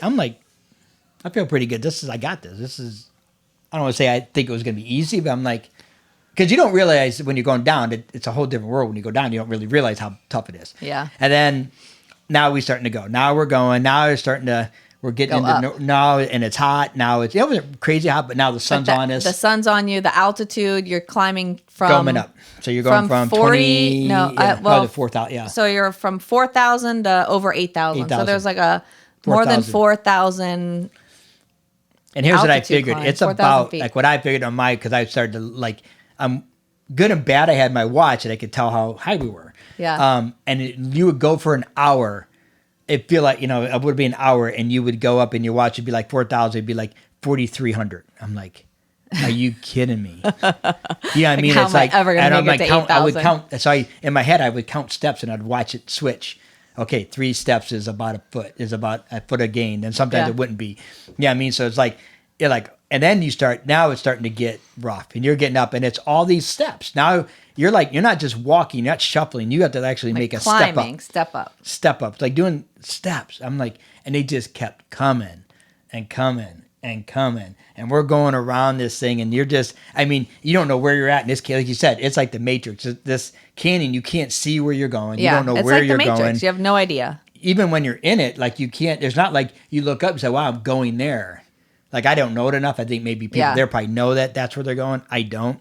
I feel pretty good. I got this. This is, I don't want to say I think it was going to be easy, but I'm like, because you don't realize when you're going down, it's a whole different world. When you go down, you don't really realize how tough it is. Yeah. And then now we're starting to go. Now we're going. Now we're getting into now, and it's hot. Now it wasn't crazy hot, but now the sun's on us. The sun's on you. The altitude, you're climbing from. Going up. So you're going from 40. 20. No, 4,000. Yeah. So you're from 4,000 to over 8,000. So there's like more than 4,000. And here's what I figured. Climb, it's about feet. Like what I figured on because I started to I'm good and bad. I had my watch and I could tell how high we were. Yeah. And you would go for an hour. It feel like, it would be an hour and you would go up and your watch would be like 4,000. It'd be like 4,300. I'm like, are you kidding me? Yeah, I mean, how it's am I like, ever going to make it to 8,000? I would count. So in my head, I would count steps and I'd watch it switch. Okay, 3 steps is about a foot of gain, and sometimes it wouldn't be. Yeah, I mean, so it's like, and then now it's starting to get rough, and you're getting up, and it's all these steps. Now you're not just walking, you're not shuffling. You have to actually make a step up. Step up. It's like doing steps. I'm like, and they just kept coming and coming and coming. And we're going around this thing, and you're just, you don't know where you're at in this case. Like you said, it's like the Matrix. This canyon, you can't see where you're going. You don't know where you're going. It's like the Matrix. You have no idea. Even when you're in it, like you can't, there's not like you look up and say, wow, I'm going there. Like I don't know it enough. I think maybe people there probably know that's where they're going. I don't.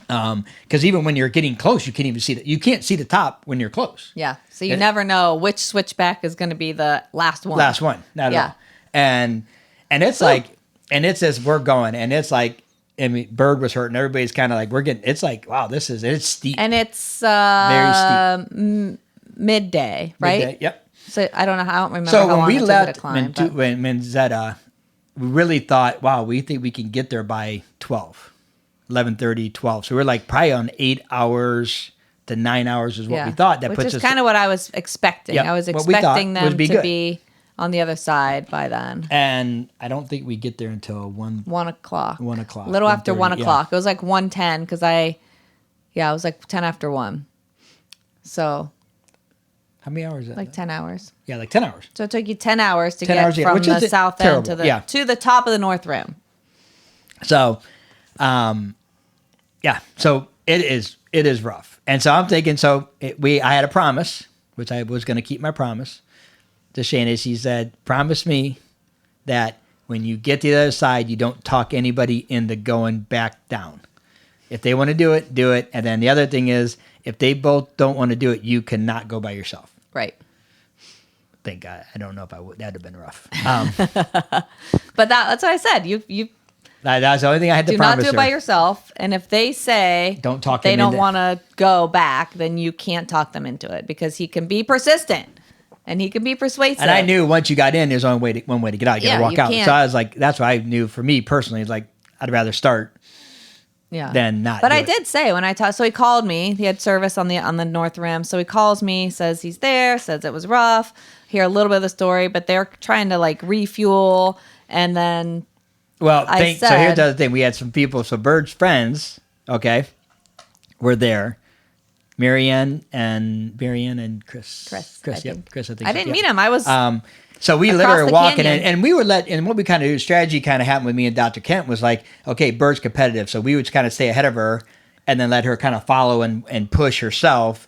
Because even when you're getting close, you can't even see that. You can't see the top when you're close. Yeah. So you never know which switchback is going to be the last one. Not at all. And it's like, and it's as we're going, and it's like, Bird was hurting. Everybody's kind of like, it's like, wow, it's steep. And it's very steep. Midday, right? Midday, yep. So I don't remember so how long we it left took to climb. Manzetta, we really thought, wow, we think we can get there by 11:30, 12. So we're like probably on 8 hours to 9 hours is what we thought. Which is kind of what I was expecting. I was expecting them to be on the other side by then. And I don't think we get there until 1 o'clock. 1 o'clock. A little after 1 o'clock. It was like 1:10 because it was like 10 after 1. So. How many hours is that? Like 10 hours. Yeah, like 10 hours. So it took you 10 hours to get from the south end to the top of the North Rim. So, so it is rough. And so I'm thinking, I had a promise, which I was going to keep my promise to Shayna. She said, promise me that when you get to the other side, you don't talk anybody into going back down. If they want to do it, do it. And then the other thing is, if they both don't want to do it, you cannot go by yourself. Right. Thank God. I don't know if I would. That'd have been rough. But that's what I said. You That's the only thing I had to do not promise do it her. by yourself. And if they say Don't talk they them don't into- want to go back, then you can't talk them into it because he can be persistent and he can be persuasive. And I knew once you got in, there's only one way to get out. You got to walk you out. can't. So I was like, that's what I knew for me personally. It's like, I'd rather start than not. But do I it. did say when I talked, so he called me. He had service on the North Rim, so he calls me, says he's there, says it was rough. Hear a little bit of the story, but they're trying to like refuel, and then Well, I so here's said- the other thing. We had some people. So Bird's friends, okay, were there. Marianne and Chris. Chris, I Yep. think. Chris, I think. I so, didn't yep. meet him. I was So we across literally the walking canyon. and we were and what we kind of do, strategy kind of happened with me and Dr. Kent was like, okay, Bird's competitive. So we would kind of stay ahead of her and then let her kind of follow and push herself.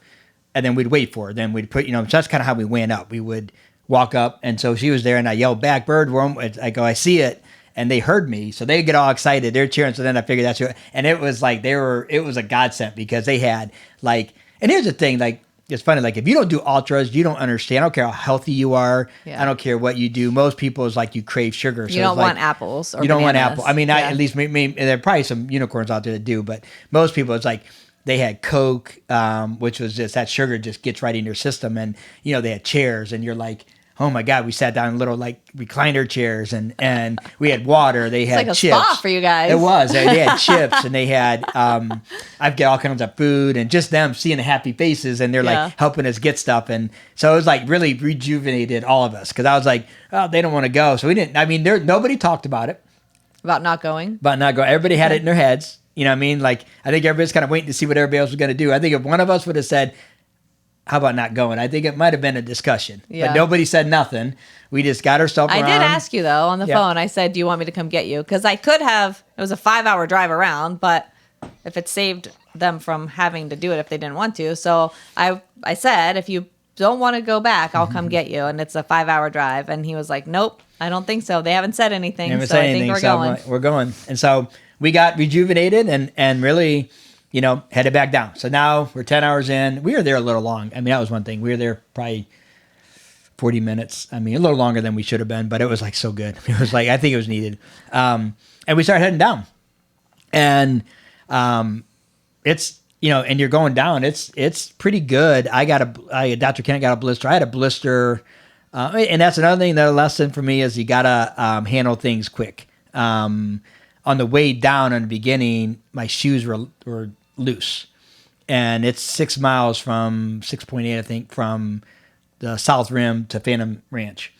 And then we'd wait for her. Then we'd put, so that's kind of how we went up. We would walk up. And so she was there and I yelled back, Bird, I go, I see it. And they heard me. So they get all excited. They're cheering. So then I figured that's who, and it was like, it was a godsend because they had like, and here's the thing, like, it's funny, like if you don't do ultras, you don't understand. I don't care how healthy you are. Yeah. I don't care what you do. Most people is like you crave sugar. So you don't it's like, want apples or you don't want bananas. apple. I mean, Yeah. at least maybe there are probably some unicorns out there that do, but most people it's like they had Coke, which was just that sugar just gets right in your system, and they had chairs, and you're like, oh my God, we sat down in little like recliner chairs and we had water. They had like a chips. spa for you guys. It was. They had chips and they had, I've got all kinds of food and just them seeing the happy faces and they're Yeah. like helping us get stuff. And so it was like really rejuvenated all of us. Cause I was like, oh, they don't want to go. So we didn't, nobody talked about it, About not going. about not going. Everybody had it in their heads. You know what I mean? Like, I think everybody's kind of waiting to see what everybody else was going to do. I think if one of us would have said, how about not going? I think it might have been a discussion, Yeah. but nobody said nothing. We just got ourselves I around. did ask you though on the Yeah. phone. I said, "Do you want me to come get you?" Because I could have. It was a 5-hour drive around, but if it saved them from having to do it if they didn't want to, so I said, if you don't want to go back, I'll come get you, and it's a 5-hour drive. And he was like, "Nope, I don't think so. They haven't said anything, Never so said I anything, think we're so going." we're going. And so we got rejuvenated and really, headed back down. So now we're 10 hours in. We were there a little long. I mean, that was one thing. We were there probably 40 minutes. I mean, a little longer than we should have been, but it was like so good. It was like, I think it was needed. And we started heading down. And it's, and you're going down. It's pretty good. Dr. Kent got a blister. I had a blister. And that's another thing, that a lesson for me is you got to handle things quick. On the way down in the beginning, my shoes were loose. And it's 6 miles from 6.8, I think, from the South Rim to Phantom Ranch.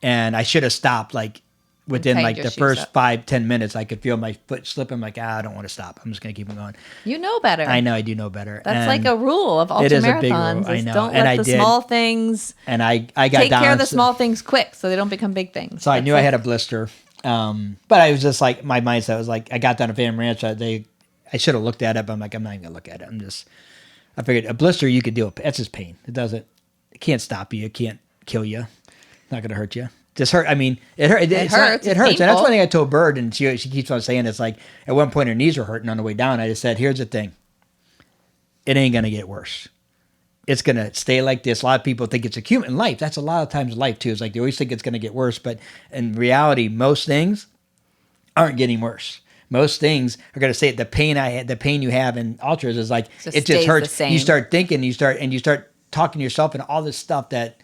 And I should have stopped like within tightened like your the shoes first up. 5-10 minutes. I could feel my foot slipping. I'm like, I don't want to stop. I'm just going to keep going. You know better. I know I do know better. That's And like a rule of it is a big rule. ultramarathons. I is know. Don't And let I the did. small things. And I got Take down. care of the so- small things quick, so they don't become big things. So I That's knew I like- had a blister. But I was just like, my mindset was like, I got down to Phantom Ranch. I should have looked at it, but I'm like, I'm not even going to look at it. I figured a blister you could deal with. That's just pain. It can't stop you. It can't kill you. It's not going to hurt you. Just hurt. I mean, it hurt. It hurts. It It's hurts. And that's painful. one thing I told Bird, and she keeps on saying, it's like, at one point her knees were hurting on the way down. I just said, here's the thing. It ain't going to get worse. It's going to stay like this. A lot of people think it's acute in life. That's a lot of times life too. It's like they always think it's going to get worse. But in reality, most things aren't getting worse. Most things are going to say the pain you have in ultras is like, Just it just stays hurts. the same. You start thinking, you start talking to yourself and all this stuff that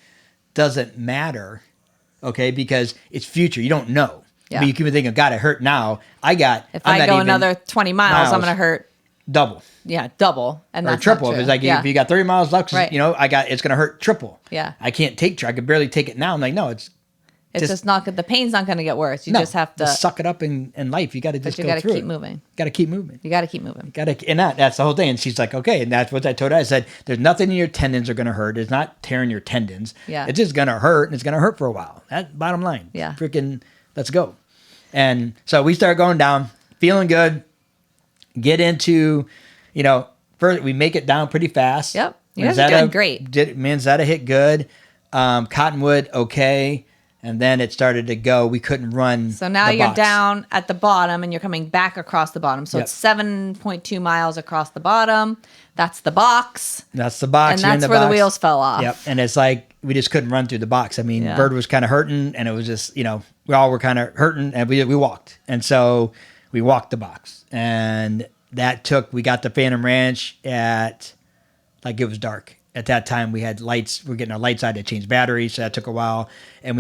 doesn't matter. Okay. Because it's future. You don't know. Yeah. But you keep thinking, God, I hurt now. If I go another 20 miles, I'm going to hurt. double. Yeah, double. And Or that's triple. not If true. it's like Yeah. if you got 30 miles left, Right. it's going to hurt triple. Yeah. I can't take. I could barely take it now. I'm like, no, It's just- just not good. The pain's not going to get worse. You no, just have to. suck it up in life. You got to just you go got to through keep it. moving. Got to keep moving. You got to keep moving. That's the whole thing. And she's like, okay. And that's what I told her. I said, there's nothing in your tendons are going to hurt. It's not tearing your tendons. Yeah. It's just going to hurt, and it's going to hurt for a while. That bottom line. Yeah. Freaking, let's go. And so we start going down, feeling good. Get into, first we make it down pretty fast. Yep. You guys are doing great. Manzetta hit good. Cottonwood, okay. and then it started to go. We couldn't run. So now the you're box. down at the bottom and you're coming back across the bottom. So Yep. it's 7.2 miles across the bottom. That's the box. That's the box. And You're in that's the where the box. wheels fell off. Yep. And it's like we just couldn't run through the box. I mean, Yeah. Bird was kind of hurting, and it was just, we all were kind of hurting, and we walked. And so we walked the box, and we got to Phantom Ranch at, like, it was dark. At that time, we had lights. We're getting our lights out to change batteries, so that took a while. And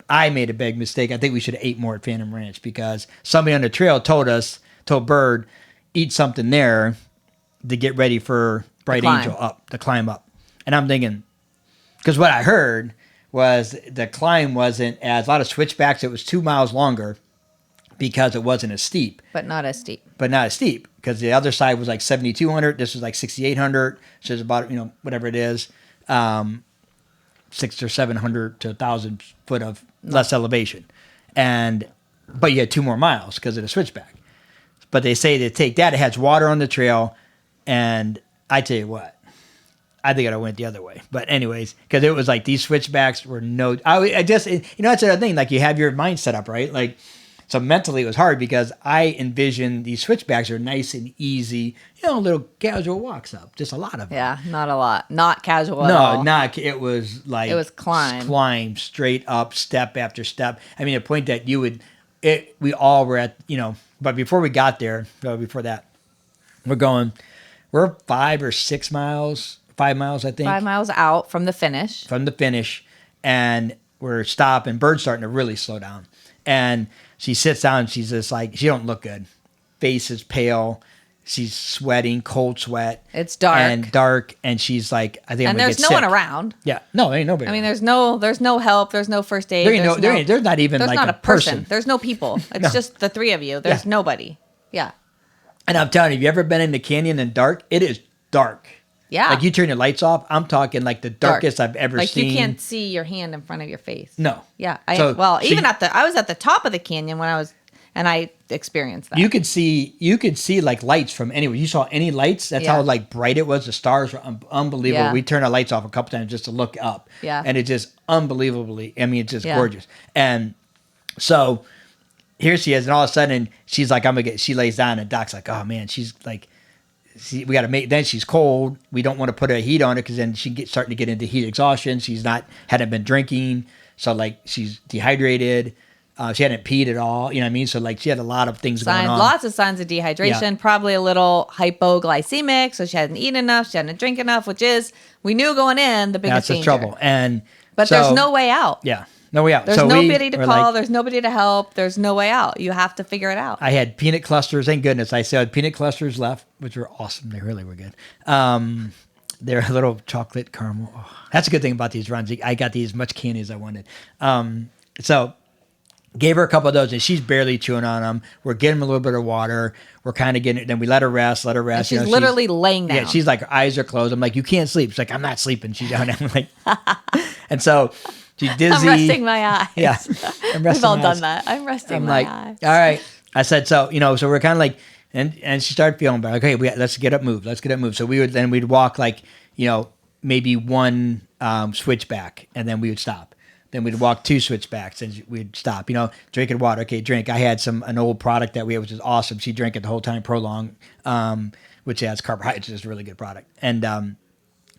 I made a big mistake. I think we should have ate more at Phantom Ranch because somebody on the trail told Bird, eat something there to get ready for Bright Angel to climb up. And I'm thinking, because what I heard was the climb wasn't a lot of switchbacks. It was 2 miles longer because it wasn't as steep. But not as steep. Because the other side was like 7,200. This was like 6,800. So it's about, whatever it is, 600 or 700 to 1,000 foot of less elevation. But you had 2 more miles because of the switchback. But they say to take that, it has water on the trail. And I tell you what, I think I went the other way. But anyways, because it was like these switchbacks were that's the other thing. Like you have your mind set up, right? Like, so mentally it was hard because I envisioned these switchbacks are nice and easy, little casual walks up, just a lot of them. Yeah, not a lot. Not casual at all. It was like, it was climb straight up, step after step. I mean, a point that we all were at, but before we got there, before that, we're 5 or 6 miles, 5 miles, I think. 5 miles out from the finish. And we're stopping. Bird's starting to really slow down. And she sits down and she's just like, she don't look good. Face is pale. She's sweating, cold sweat. It's dark. And she's like, I think I'm and going to get sick. there's no one around. Yeah. No, there ain't nobody. I mean, around. there's no help. There's no first aid. There's not even there's like not a person. There's no people. It's just the 3 of you. There's nobody. Yeah. And I'm telling you, have you ever been in the canyon and dark? It is dark. Yeah. Like you turn your lights off. I'm talking like the darkest I've ever seen. Like you can't see your hand in front of your face. No. Yeah. I was at the top of the canyon and I experienced that. You could see like lights from anywhere. You saw any lights? That's how like bright it was. The stars were unbelievable. Yeah. We turned our lights off a couple times just to look up. Yeah. And it's just unbelievably, it's just gorgeous. And so here she is, and all of a sudden she's like, she lays down, and Doc's like, oh man, she's like, we got to then she's cold. We don't want to put a heat on it because then she's starting to get into heat exhaustion. Hadn't been drinking. So like she's dehydrated. She hadn't peed at all. You know what I mean? So like she had a lot of things going on. Lots of signs of dehydration, Yeah. probably a little hypoglycemic. So she hadn't eaten enough. She hadn't drank enough, we knew going in the biggest That's the danger. trouble. But there's no way out. Yeah. No way out. There's so nobody to were call. like- There's nobody to help. There's no way out. You have to figure it out. I had peanut clusters. Thank goodness. I still had peanut clusters left, which were awesome. They really were good. They're a little chocolate caramel. Oh, that's a good thing about these runs. I got these much candy as I wanted. So gave her a couple of those, and she's barely chewing on them. We're getting a little bit of water. We're kind of getting it. Then we let her rest. And she's literally laying down. Yeah, she's like, her eyes are closed. I'm like, you can't sleep. She's like, I'm not sleeping. She's down there. I'm like, and so she's dizzy. I'm resting my eyes. Yeah. We've all done that. I'm resting my eyes. All right. I said, so we're kind of like, and she started feeling better. Okay, let's get up, move. So we'd walk like, maybe one switchback, and then we would stop. Then we'd walk 2 switchbacks and we'd stop, drinking water. Okay, drink. I had an old product that we had, which is awesome. She drank it the whole time, Prolong, which has carbohydrates. It's a really good product. And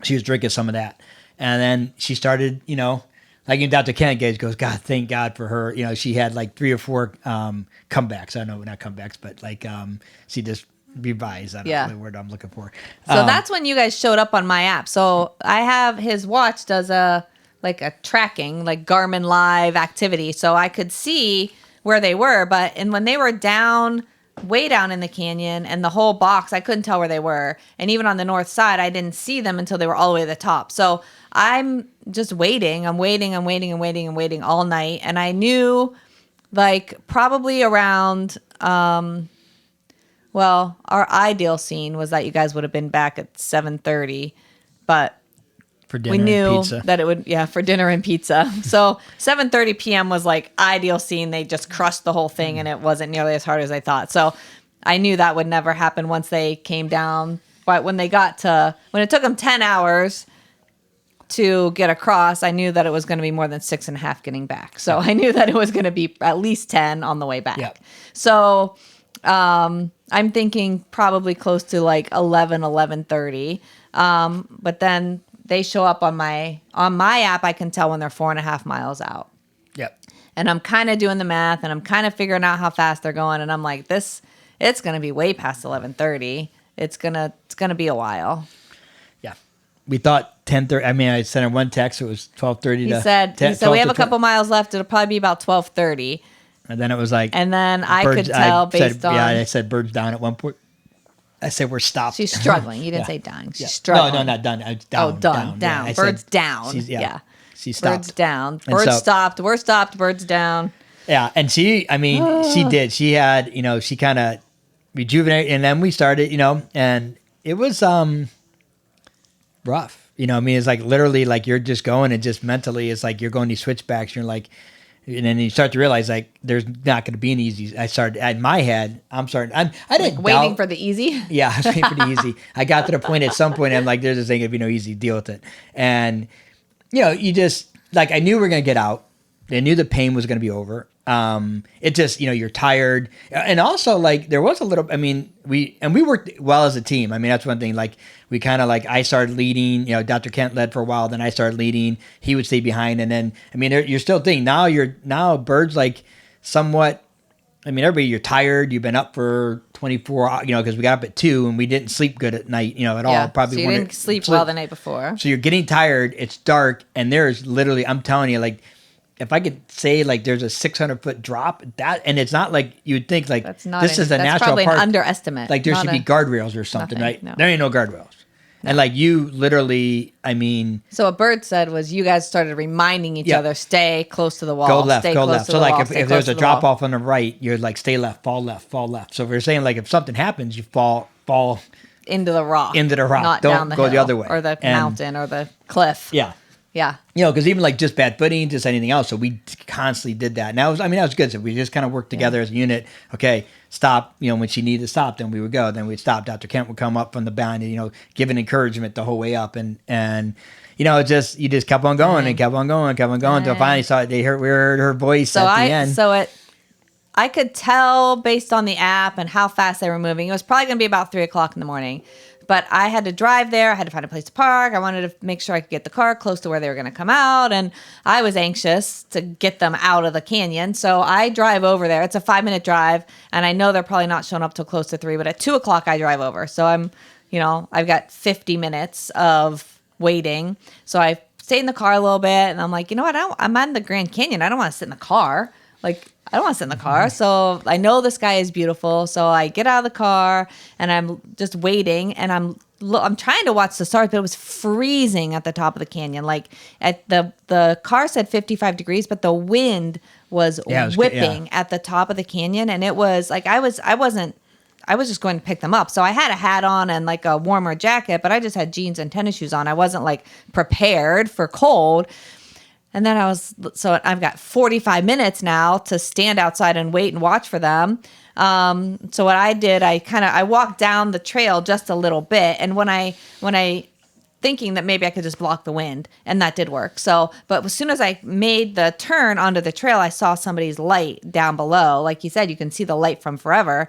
she was drinking some of that. And then she started, like Dr. Ken goes, God, thank God for her. She had like 3 or 4 comebacks. I know, not comebacks, but like she just revised. I don't know the word I'm looking for. So that's when you guys showed up on my app. So I have his watch does a tracking, like Garmin Live activity. So I could see where they were, and when they were way down in the canyon and the whole box, I couldn't tell where they were. And even on the north side, I didn't see them until they were all the way to the top. So I'm just waiting. I'm waiting all night. And I knew like probably around, our ideal scene was that you guys would have been back at 7:30, but for dinner we knew and pizza. that it would, for dinner and pizza. So 7:30 p.m. was like ideal scene. They just crushed the whole thing and it wasn't nearly as hard as I thought. So I knew that would never happen once they came down. But when it took them 10 hours to get across, I knew that it was going to be more than 6.5 getting back. So I knew that it was going to be at least 10 on the way back. Yep. So I'm thinking probably close to like 11:30. But then they show up on my app. I can tell when they're 4.5 miles out. Yep. And I'm kind of doing the math, and I'm kind of figuring out how fast they're going. And I'm like, it's going to be way past 11:30. It's gonna be a while. Yeah. We thought 10:30. I mean, I sent him one text. It was 12:30. He said we have a couple miles left. It'll probably be about 12:30. And then it was like. And then I could tell based on. Yeah, I said bird's down at one point. I said we're stopped. She's struggling. You didn't say dying. She's struggling. No, not done. Down. Down. Yeah, Bird's down. Yeah. She stopped. Bird's down. Bird stopped. We're stopped. Bird's down. Yeah, and she did. She had, she kind of rejuvenated, and then we started, and it was rough. It's like literally like you're just going and just mentally it's like you're going these switchbacks and you're like, and then you start to realize like there's not going to be an easy. I started in my head. I didn't like waiting for the easy. Yeah, I was waiting for the easy. I got to the point at some point I'm like, there's this ain't gonna be no easy deal with it, and you just like I knew we were gonna get out. I knew the pain was gonna be over. It just, you're tired. And also like there was a little, we worked well as a team. I mean, that's one thing, like we kind of like, I started leading, Dr. Kent led for a while, then I started leading, he would stay behind. And then, you're still thinking now Bird's like somewhat, everybody, you're tired. You've been up for 24 hours, because we got up at 2 and we didn't sleep good at night, at all. Probably so you didn't sleep well the night before. So you're getting tired. It's dark. And there's literally, I'm telling you, like, if I could say like there's a 600-foot drop, and it's not like you'd think like this is a national probably park. An underestimate. Like there should be guardrails or something, nothing, right? No. There ain't no guardrails. No. And like you literally, So what Bird said was you guys started reminding each other, stay close to the wall. Go left, stay go close left. To So the like wall, if there's a drop off on the right, you're like stay left, fall left, fall left. So if you're saying like if something happens, you fall into the rock. Not Don't down the go hill, the other way. Or the mountain or the cliff. Yeah. Yeah. Because even like just bad footing, just anything else. So we constantly did that. And that was good. So we just kind of worked together as a unit. Okay, stop. When she needed to stop, then we would go. Then we'd stop. Dr. Kent would come up from the bound and, give an encouragement the whole way up. And you just kept on going and kept on going until finally we heard her voice at the end. So I could tell based on the app and how fast they were moving. It was probably going to be about 3:00 in the morning. But I had to drive there. I had to find a place to park. I wanted to make sure I could get the car close to where they were going to come out. And I was anxious to get them out of the canyon. So I drive over there. It's a 5-minute drive. And I know they're probably not showing up till close to 3. But at 2:00, I drive over. So I've got 50 minutes of waiting. So I stayed in the car a little bit. And I'm like, you know what? I'm on the Grand Canyon. I don't want to sit in the car. Like, I don't want to sit in the car. So I know the sky is beautiful. So I get out of the car and I'm just waiting and I'm trying to watch the stars, but it was freezing at the top of the canyon. Like at the car said 55 degrees, but the wind was whipping at the top of the canyon. And it was like, I was just going to pick them up. So I had a hat on and like a warmer jacket, but I just had jeans and tennis shoes on. I wasn't like prepared for cold. And then I've got 45 minutes now to stand outside and wait and watch for them. So what I did, I walked down the trail just a little bit. And when I thinking that maybe I could just block the wind, and that did work. So, but as soon as I made the turn onto the trail, I saw somebody's light down below. Like you said, you can see the light from forever.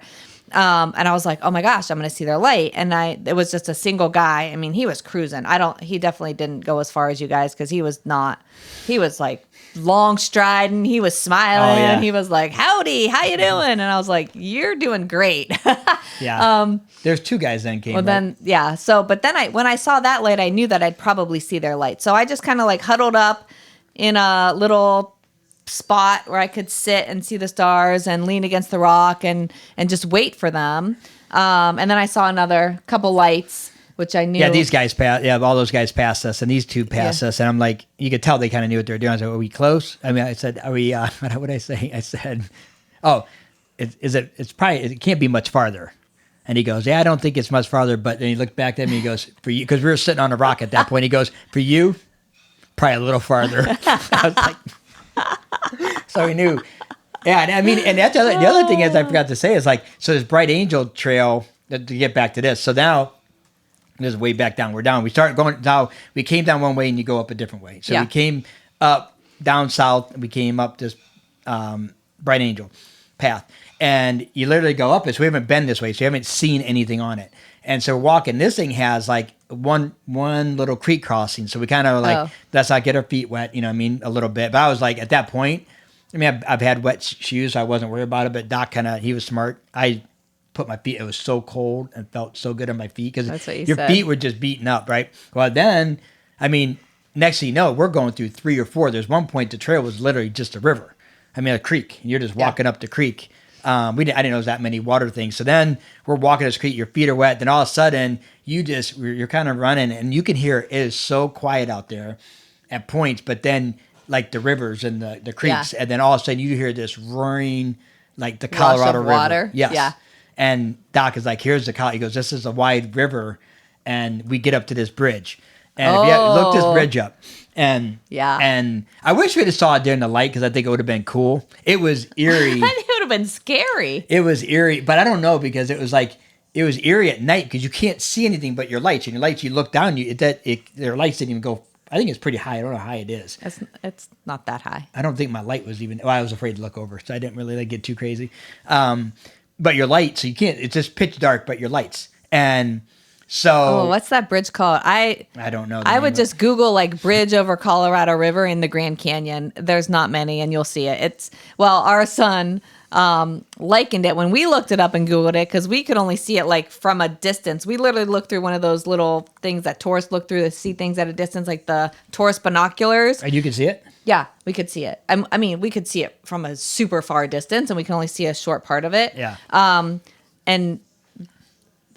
And I was like, oh my gosh, I'm going to see their light. And it was just a single guy. I mean, he was cruising. He definitely didn't go as far as you guys because he was like long striding. He was smiling. Oh, yeah. He was like, howdy, how you doing? And I was like, you're doing great. Yeah. There's 2 guys then came. Well, then, yeah. So, but then when I saw that light, I knew that I'd probably see their light. So I just kind of like huddled up in a little spot where I could sit and see the stars and lean against the rock and just wait for them. And then I saw another couple lights, which I knew. Yeah, these guys passed. Yeah, all those guys passed us, and these 2 passed us. And I'm like, you could tell they kind of knew what they were doing. I was like, are we close? I mean, I said, are we? What would I say? I said, oh, it's probably, it can't be much farther. And he goes, yeah, I don't think it's much farther. But then he looked back at me. He goes, for you, because we were sitting on a rock at that point. He goes, for you, probably a little farther. I was like. So we knew. Yeah, and that's the other thing is I forgot to say is like, so this Bright Angel Trail, to get back to this. So now This is way back down. We're down. We started going now. We came down one way and you go up a different way. So Yeah. we came up down south and we came up this Bright Angel path. And you literally go up it. So we haven't been this way. So you haven't seen anything on it. And so we're walking. This thing has like one little creek crossing. So we kind of like, let's not get our feet wet, you know what I mean, a little bit. But I was like, at that point, I mean, I've had wet shoes, so I wasn't worried about it. But Doc he was smart. I put my feet, it was so cold and felt so good on my feet because your feet were just beaten up, right? Well, then, I mean, next thing you know, we're going through 3 or 4. There's one point the trail was literally just a river. I mean, a creek. You're just walking up the creek. I didn't know there was that many water things. So then we're walking this creek, your feet are wet. Then all of a sudden, you're kind of running and you can hear it is so quiet out there at points, but then like the rivers and the creeks. And then all of a sudden you hear this roaring, like the Colorado River. Water. Yes. Yeah. And Doc is like, here's the Colorado. He goes, this is a wide river. And we get up to this bridge. And if you look this bridge up. And I wish we'd have saw it during the light because I think it would have been cool. It was eerie. It would have been scary. It was eerie, but I don't know because it was eerie at night because you can't see anything but your lights. And your lights, you look down, their lights didn't even go. I think it's pretty high. I don't know how high it is. It's not that high. I don't think my light was even. Well, I was afraid to look over, so I didn't really get too crazy. But your lights, so you can't. It's just pitch dark, but your lights. And so, what's that bridge called? I don't know. I would just Google like bridge over Colorado River in the Grand Canyon. There's not many, and you'll see it. Our son likened it when we looked it up and Googled it because we could only see it like from a distance. We literally looked through one of those little things that tourists look through to see things at a distance, like the tourist binoculars. And you could see it? Yeah, we could see it. I mean, we could see it from a super far distance, and we can only see a short part of it. Yeah. And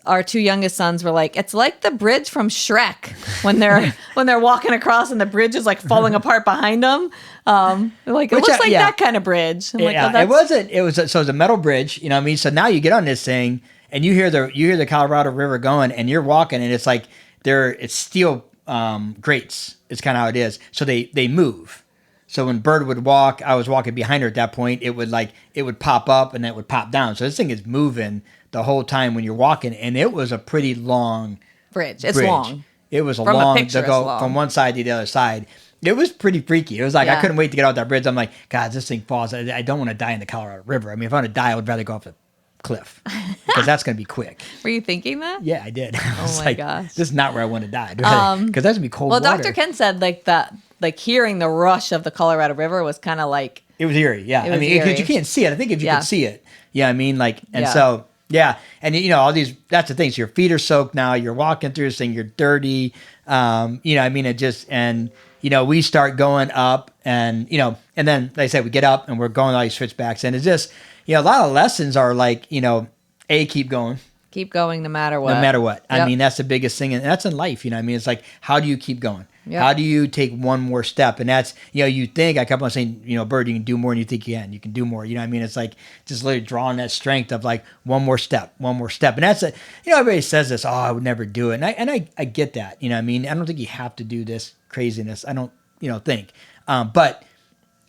our 2 youngest sons were like, it's like the bridge from Shrek when they're walking across and the bridge is like falling apart behind them. Like it looks like that kind of bridge. I'm like, it wasn't. It was a metal bridge. You know what I mean? So now you get on this thing and you hear the Colorado River going, and you're walking, and it's like it's steel grates. It's kind of how it is. So they move. So when Bird would walk, I was walking behind her at that point. It would pop up and then it would pop down. So this thing is moving the whole time when you're walking, and it was a pretty long bridge. It's long. It was From long a picture, to go it's long. from one side to the other side. It was pretty freaky. It was like I couldn't wait to get out that bridge. I'm like, God, this thing falls. I don't want to die in the Colorado River. I mean, if I want to die, I would rather go off the cliff because that's going to be quick. Were you thinking that? Yeah, I did. I was my gosh. This is not where I want to die because that's going to be cold water. Well, Dr. Ken said like hearing the rush of the Colorado River was kind of like it was eerie. Yeah, I mean, because you can't see it. I think if you could see it, I mean, like, and so. Yeah, and all these, that's the thing. So your feet are soaked now. You're walking through this thing. You're dirty. I mean, it just, and, we start going up and, and then, like I said, we get up and we're going all these switchbacks. And it's just, a lot of lessons are like, keep going. Keep going no matter what. No matter what. Yep. I mean, that's the biggest thing. And that's in life, I mean, it's like, how do you keep going? Yep. How do you take one more step? And that's, you think, I kept on saying, Bird, you can do more than you think you can. You can do more. I mean? It's like just literally drawing that strength of like one more step. And that's it. Everybody says this, I would never do it. And I get that. I mean? I don't think you have to do this craziness. I don't, think. But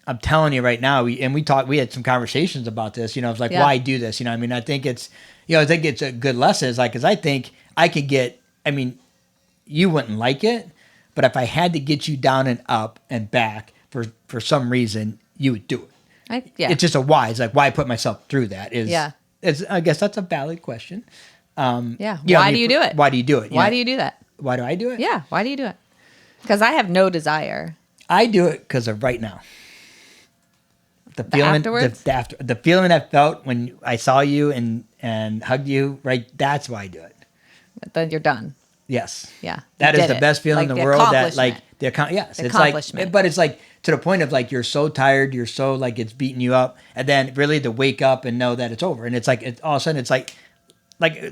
I'm telling you right now, we had some conversations about this, it's like, why do this? I mean, I think it's, I think it's a good lesson. It's like, because I think I could get, I mean, you wouldn't like it, but if I had to get you down and up and back for some reason, you would do it. It's just it's like, why put myself through that I guess that's a valid question. Why do you do it? Why do you do it? Why do you do that? Why do I do it? Yeah. Why do you do it? Because I have no desire. I do it because of right now. The feeling, afterwards? the feeling I felt when I saw you and hugged you, right? That's why I do it. But then you're done. Yes. Yeah. That is the best feeling in the world. That like yes, it's like, but it's like to the point of like you're so tired, you're so like it's beating you up, and then really to wake up and know that it's over, and it's like all of a sudden it's like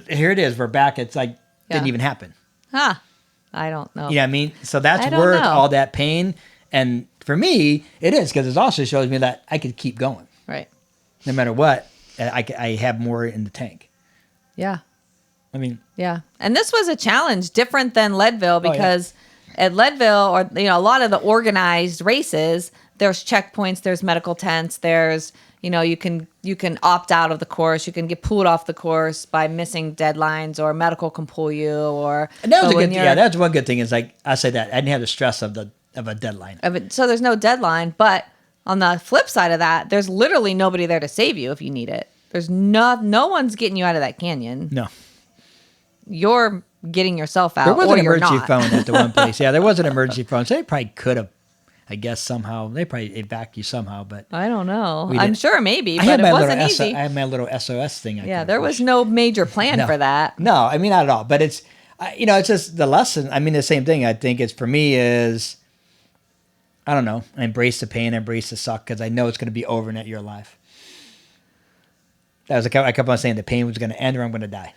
here it is, we're back. It's like didn't even happen. Huh? I don't know. You know what I mean? So that's worth all that pain, and for me it is because it also shows me that I could keep going. Right. No matter what, I have more in the tank. Yeah. I mean, yeah. And this was a challenge different than Leadville because at Leadville or, a lot of the organized races, there's checkpoints, there's medical tents, there's, you can opt out of the course. You can get pulled off the course by missing deadlines, or medical can pull you. Or And that was but a when good. you're- Yeah, that's one good thing. Is like I say that I didn't have the stress of a deadline. So there's no deadline. But on the flip side of that, there's literally nobody there to save you if you need it. There's no one's getting you out of that canyon. No, You're getting yourself out. there was or an you're emergency not. phone at the one place. Yeah, there was an emergency phone. So they probably could have. I guess somehow they probably evac you somehow, but I don't know. We I'm didn't- sure maybe, I but had it my wasn't little easy. I had my little SOS thing. Yeah, there was no major plan No. for that. No, I mean not at all. But it's it's just the lesson. I mean the same thing. I think it's for me is I don't know. I embrace the pain, embrace the suck because I know it's going to be over and that you're alive. That was I kept on saying the pain was going to end or I'm going to die.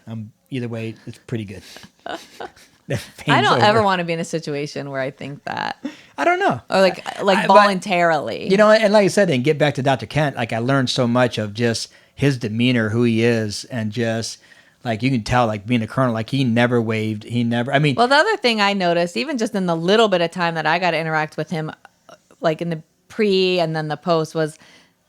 Either way, it's pretty good. The I pain's don't over. ever want to be in a situation where I think that, I don't know. or like but- voluntarily. You know, and like I said, and get back to Dr. Kent, like I learned so much of just his demeanor, who he is, and just like you can tell, like being a colonel, like he never waved. He never, I mean, Well, the other thing I noticed, even just in the little bit of time that I got to interact with him, like in the pre and then the post was,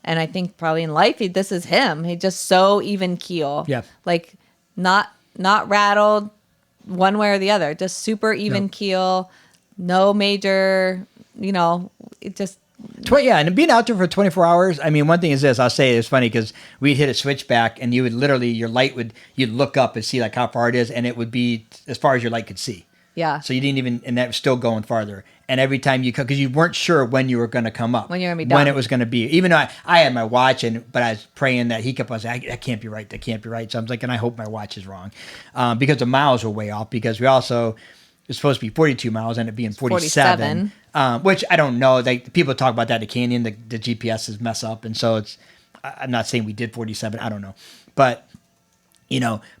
and I think probably in life, this is him. He just so even keel. Yeah. Like not rattled one way or the other, just super even Yep. keel, no major, it just, yeah, and being out there for 24 hours. I mean, one thing is this. I'll say it's funny because we'd hit a switchback, and you would literally you'd look up and see like how far it is, and it would be as far as your light could see. yeah. So you didn't even, and that was still going farther. And every time you come, because you weren't sure when you were going to come up, When you were gonna be when done. it was going to be. Even though I had my watch, but I was praying that he kept on saying, "That can't be right. That can't be right." So I'm like, and I hope my watch is wrong, because the miles were way off. Because we also it's supposed to be 42 miles, ended up being 47. Which I don't know. Like people talk about that in the canyon, the GPSs mess up, and so it's. I'm not saying we did 47. I don't know, but.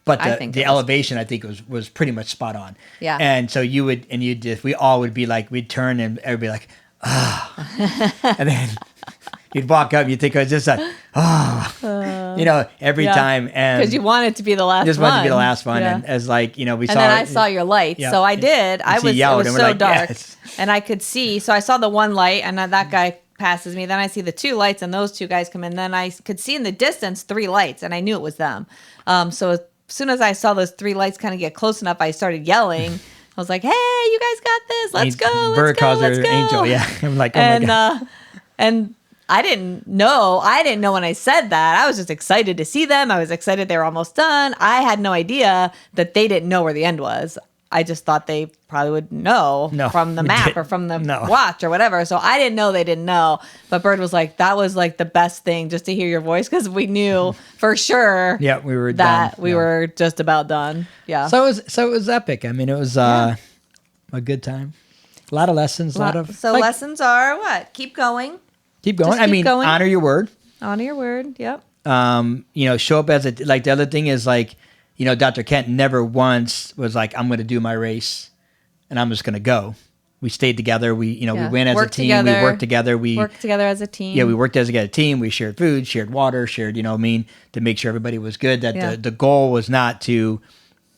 But I think the it was- elevation I think was pretty much spot on. Yeah. And so we all would be like, we'd turn and everybody like, and then you'd walk up and you'd think it was just like, every Yeah. time. And Because you want it to be the last just one. wanted to be the last one. Yeah. And as like, we saw. And then I saw your lights, Yeah. so I did. And she It yelled, was and so we're like, dark, yes. and I could see. So I saw the one light, and then that guy passes me. Then I see the two lights, and those two guys come in. Then I could see in the distance 3 lights, and I knew it was them. So as soon as I saw those 3 lights kind of get close enough, I started yelling. I was like, "Hey, you guys got this! Let's go! Bird Let's go! calls her Let's go!" Angel. Yeah. I'm like, oh and my God. and I didn't know. I didn't know when I said that. I was just excited to see them. I was excited they were almost done. I had no idea that they didn't know where the end was. I just thought they probably would know No, from the we map didn't. or from the No. watch or whatever. So I didn't know they didn't know. But Bird was like, that was like the best thing just to hear your voice because we knew for sure Yeah, we were that done. we Yeah. were just about done. Yeah. So it was epic. I mean, it was a good time. A lot of lessons. A lot of so like, lessons are what? Keep going. keep going. just I keep mean, going. honor your word. Honor your word. Yep. Show up as like the other thing is like, Dr. Kent never once was like, I'm going to do my race and I'm just going to go. We stayed together. We went as Worked a team. together. We worked together. Work together as a team. Yeah, we worked as a team. We shared food, shared water, shared, to make sure everybody was good. That Yeah. the goal was not to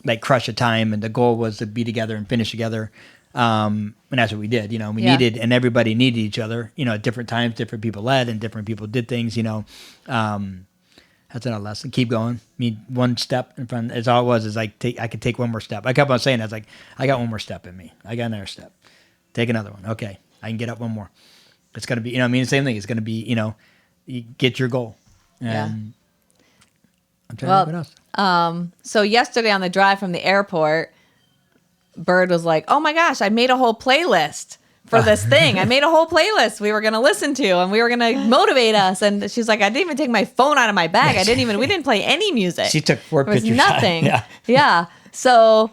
like crush a time, and the goal was to be together and finish together. And that's what we did. We Yeah. needed, and everybody needed each other. At different times, different people led, and different people did things. That's another lesson. Keep going. I mean, one step in front. As all it was is I could take one more step. I kept on saying, I was like, I got one more step in me. I got another step. Take another one. Okay, I can get up one more. It's gonna be, the same thing. It's gonna be, you get your goal. And Yeah. I'm trying to think what else. So yesterday on the drive from the airport, Bird was like, "Oh my gosh, I made a whole playlist for this thing. I made a whole playlist we were going to listen to and we were going to motivate us." And she's like, "I didn't even take my phone out of my bag. We didn't play any music." She took 4 It was pictures. nothing. Yeah. Yeah. So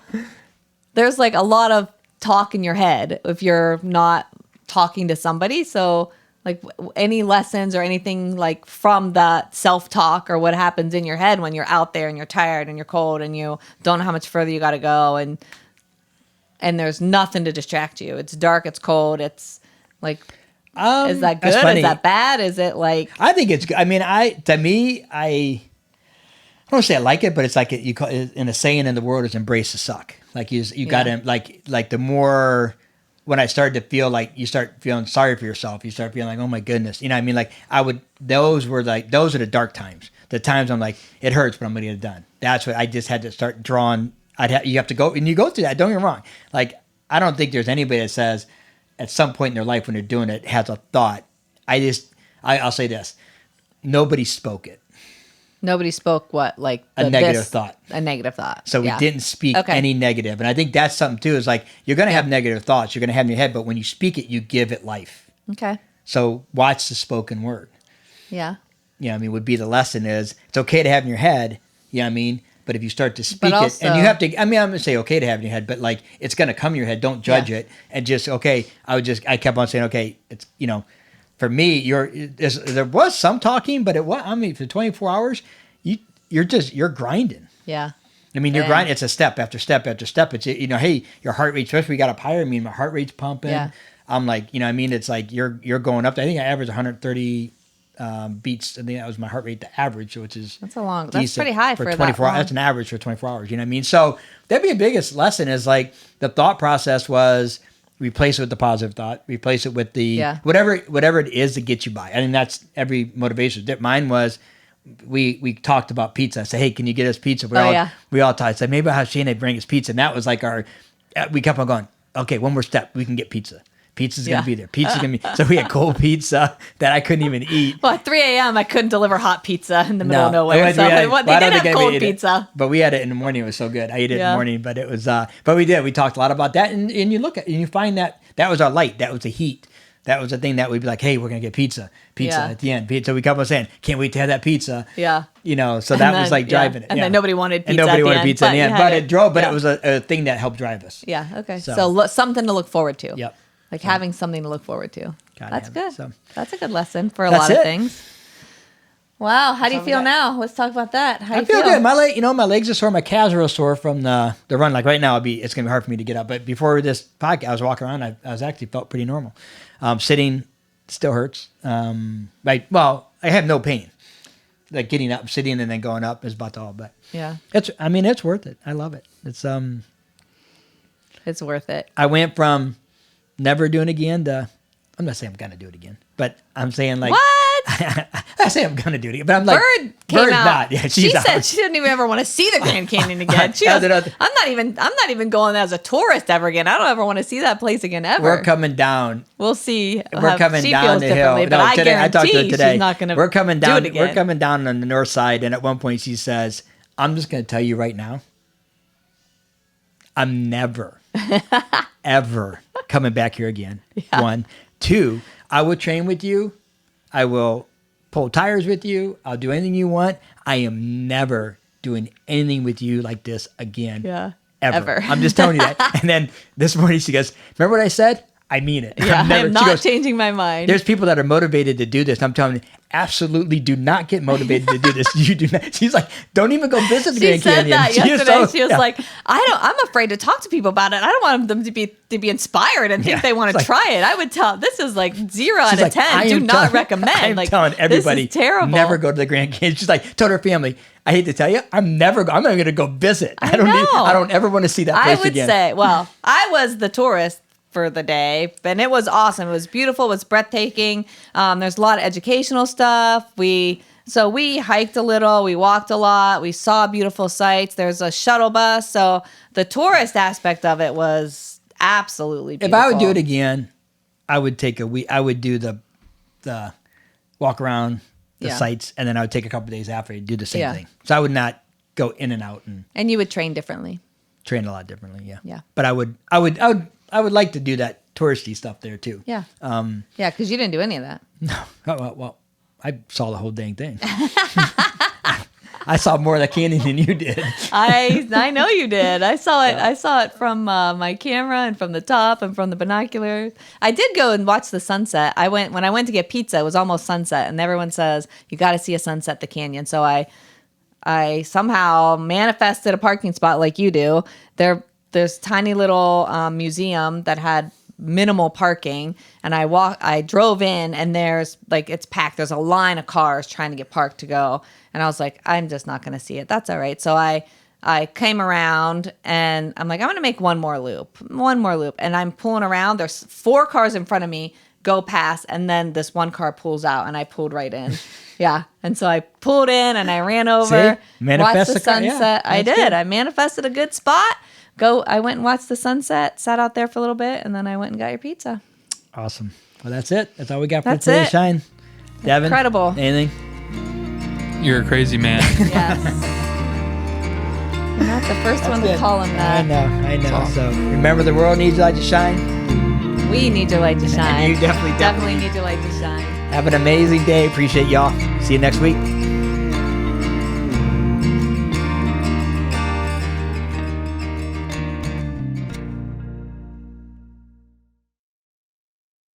there's like a lot of talk in your head if you're not talking to somebody. So like any lessons or anything like from that self-talk or what happens in your head when you're out there and you're tired and you're cold and you don't know how much further you got to go and there's nothing to distract you. It's dark, it's cold, it's like, is that good? That's funny. Is that bad? Is it like, I think it's good. I mean, I don't say I like it, but it's like you call it, in a saying in the world is embrace the suck. Like you got to like the more when I started to feel like you start feeling sorry for yourself, you start feeling like, oh my goodness, you know what I mean? Like those are the dark times. The times I'm like, it hurts, but I'm going to get it done. That's what I just had to start drawing. You have to go, and you go through that. Don't get me wrong. Like, I don't think there's anybody that says at some point in their life when they're doing it has a thought. I'll say this. Nobody spoke it. Nobody spoke what? Like A negative thought. A negative thought. So we didn't speak any negative. And I think that's something too, is like, you're going to have negative thoughts. You're going to have in your head, but when you speak it, you give it life. Okay. So watch the spoken word. Yeah. You know what I mean? Would be the lesson is it's okay to have in your head. You know what I mean? But if you start to speak also, it, and you have to, I mean, I'm going to say okay to have in your head, but like, it's going to come in your head. Don't judge it. And just, okay, I kept on saying, okay, it's, you know, for me, there was some talking, but for 24 hours, you're grinding. Yeah. I mean, you're grinding. It's a step after step after step. It's, you know, hey, your heart rate, especially we got up higher. I mean, my heart rate's pumping. Yeah. I'm like, you know what I mean? It's like you're going up. I think I averaged 130 beats. I think that was my heart rate, the average, which is that's pretty high for 24 hours. That's an average for 24 hours. You know what I mean? So that'd be a biggest lesson is like the thought process was replace it with the positive thought, replace it with the whatever it is that gets you by. I mean, that's every motivation. Mine was, we talked about pizza. I said, hey, can you get us pizza? We all talked. I said, maybe I'll have Shayna bring us pizza. And that was like we kept on going, okay, one more step. We can get pizza. Pizza's going to be there. Pizza's going to be. So we had cold pizza that I couldn't even eat. Well, at 3 a.m., I couldn't deliver hot pizza in the middle of nowhere. They did have cold pizza. But we had it in the morning. It was so good. I ate it in the morning, but it was, but we did. We talked a lot about that. And you look at and you find that was our light. That was the heat. That was the thing that we'd be like, hey, we're going to get pizza at the end. So we kept on saying, can't wait to have that pizza. Yeah. You know, so that was like driving it. And then nobody wanted pizza. And nobody wanted pizza in the end. But it drove, but it was a thing that helped drive us. Yeah. Okay. So something to look forward to. Yep. Like having something to look forward to. That's good. So. That's a good lesson for a lot of things. Wow. How do you feel now? Let's talk about that. How do you feel? I feel good. My legs are sore. My calves are sore from the run. Like right now, it's going to be hard for me to get up. But before this podcast, I was walking around. I was actually felt pretty normal. Sitting still hurts. I have no pain. Like getting up, sitting, and then going up is about all. But yeah, it's worth it. I love it. It's worth it. I went from never doing it again to, I'm not saying I'm going to do it again, but I'm saying like, what? I say I'm going to do it again, but I'm like, Bird's out. not. Yeah, she said she didn't even ever want to see the Grand Canyon again. She goes, I'm not even going as a tourist ever again. I don't ever want to see that place again ever. We're coming down. We'll see. We're coming down the hill. But I talked to her today. She's not going to We're coming down. Do it again. We're coming down on the north side, and at one point she says, I'm just going to tell you right now, I'm never, ever coming back here again. Yeah. 1, 2, I will train with you. I will pull tires with you. I'll do anything you want. I am never doing anything with you like this again. Yeah. Ever. I'm just telling you that. And then this morning she goes, remember what I said? I mean it. Yeah, I'm not changing my mind. There's people that are motivated to do this. And I'm telling you, absolutely do not get motivated to do this. You do not. She's like, don't even go visit the Grand Canyon. She said that yesterday. She was like, I'm afraid to talk to people about it. I don't want them to be inspired and think they want to try it. I would tell, this is like 0 out of 10. Do not recommend. I'm telling everybody, this is terrible. Never go to the Grand Canyon. She's like, told her family, I hate to tell you, I'm not going to go visit. I don't ever want to see that place again. I would say, well, I was the tourist for the day, and it was awesome. It was beautiful. It was breathtaking. There's a lot of educational stuff. We hiked a little. We walked a lot. We saw beautiful sights. There's a shuttle bus. So the tourist aspect of it was absolutely beautiful. If I would do it again, I would take a week. I would do the walk around the sites, and then I would take a couple of days after and do the same thing. So I would not go in and out. And you would train differently. Train a lot differently, yeah. Yeah. But I would like to do that touristy stuff there too. Yeah. Yeah, because you didn't do any of that. No. Well, I saw the whole dang thing. I saw more of the canyon than you did. I know you did. I saw it. I saw it from my camera and from the top and from the binoculars. I did go and watch the sunset. When I went to get pizza. It was almost sunset, and everyone says you got to see a sunset at the canyon. So I somehow manifested a parking spot like you do. There's tiny little museum that had minimal parking, and I drove in, and there's like, it's packed. There's a line of cars trying to get parked to go. And I was like, I'm just not going to see it. That's all right. So I I came around and I'm like, I'm going to make one more loop. And I'm pulling around. There's 4 cars in front of me go past. And then this one car pulls out and I pulled right in. Yeah. And so I pulled in and I ran over, Manifest watched the sunset. Yeah, I did. good. I manifested a good spot. I went and watched the sunset, sat out there for a little bit, and then I went and got your pizza. Awesome. Well, that's it. That's all we got for That's today's it. Shine. Devin, Incredible. anything? You're a crazy man. Yes. You're not the first one to call him that. I know. Awesome. So remember, the world needs your light to shine. We need your light to shine. You definitely need your light to shine. Have an amazing day. Appreciate y'all. See you next week.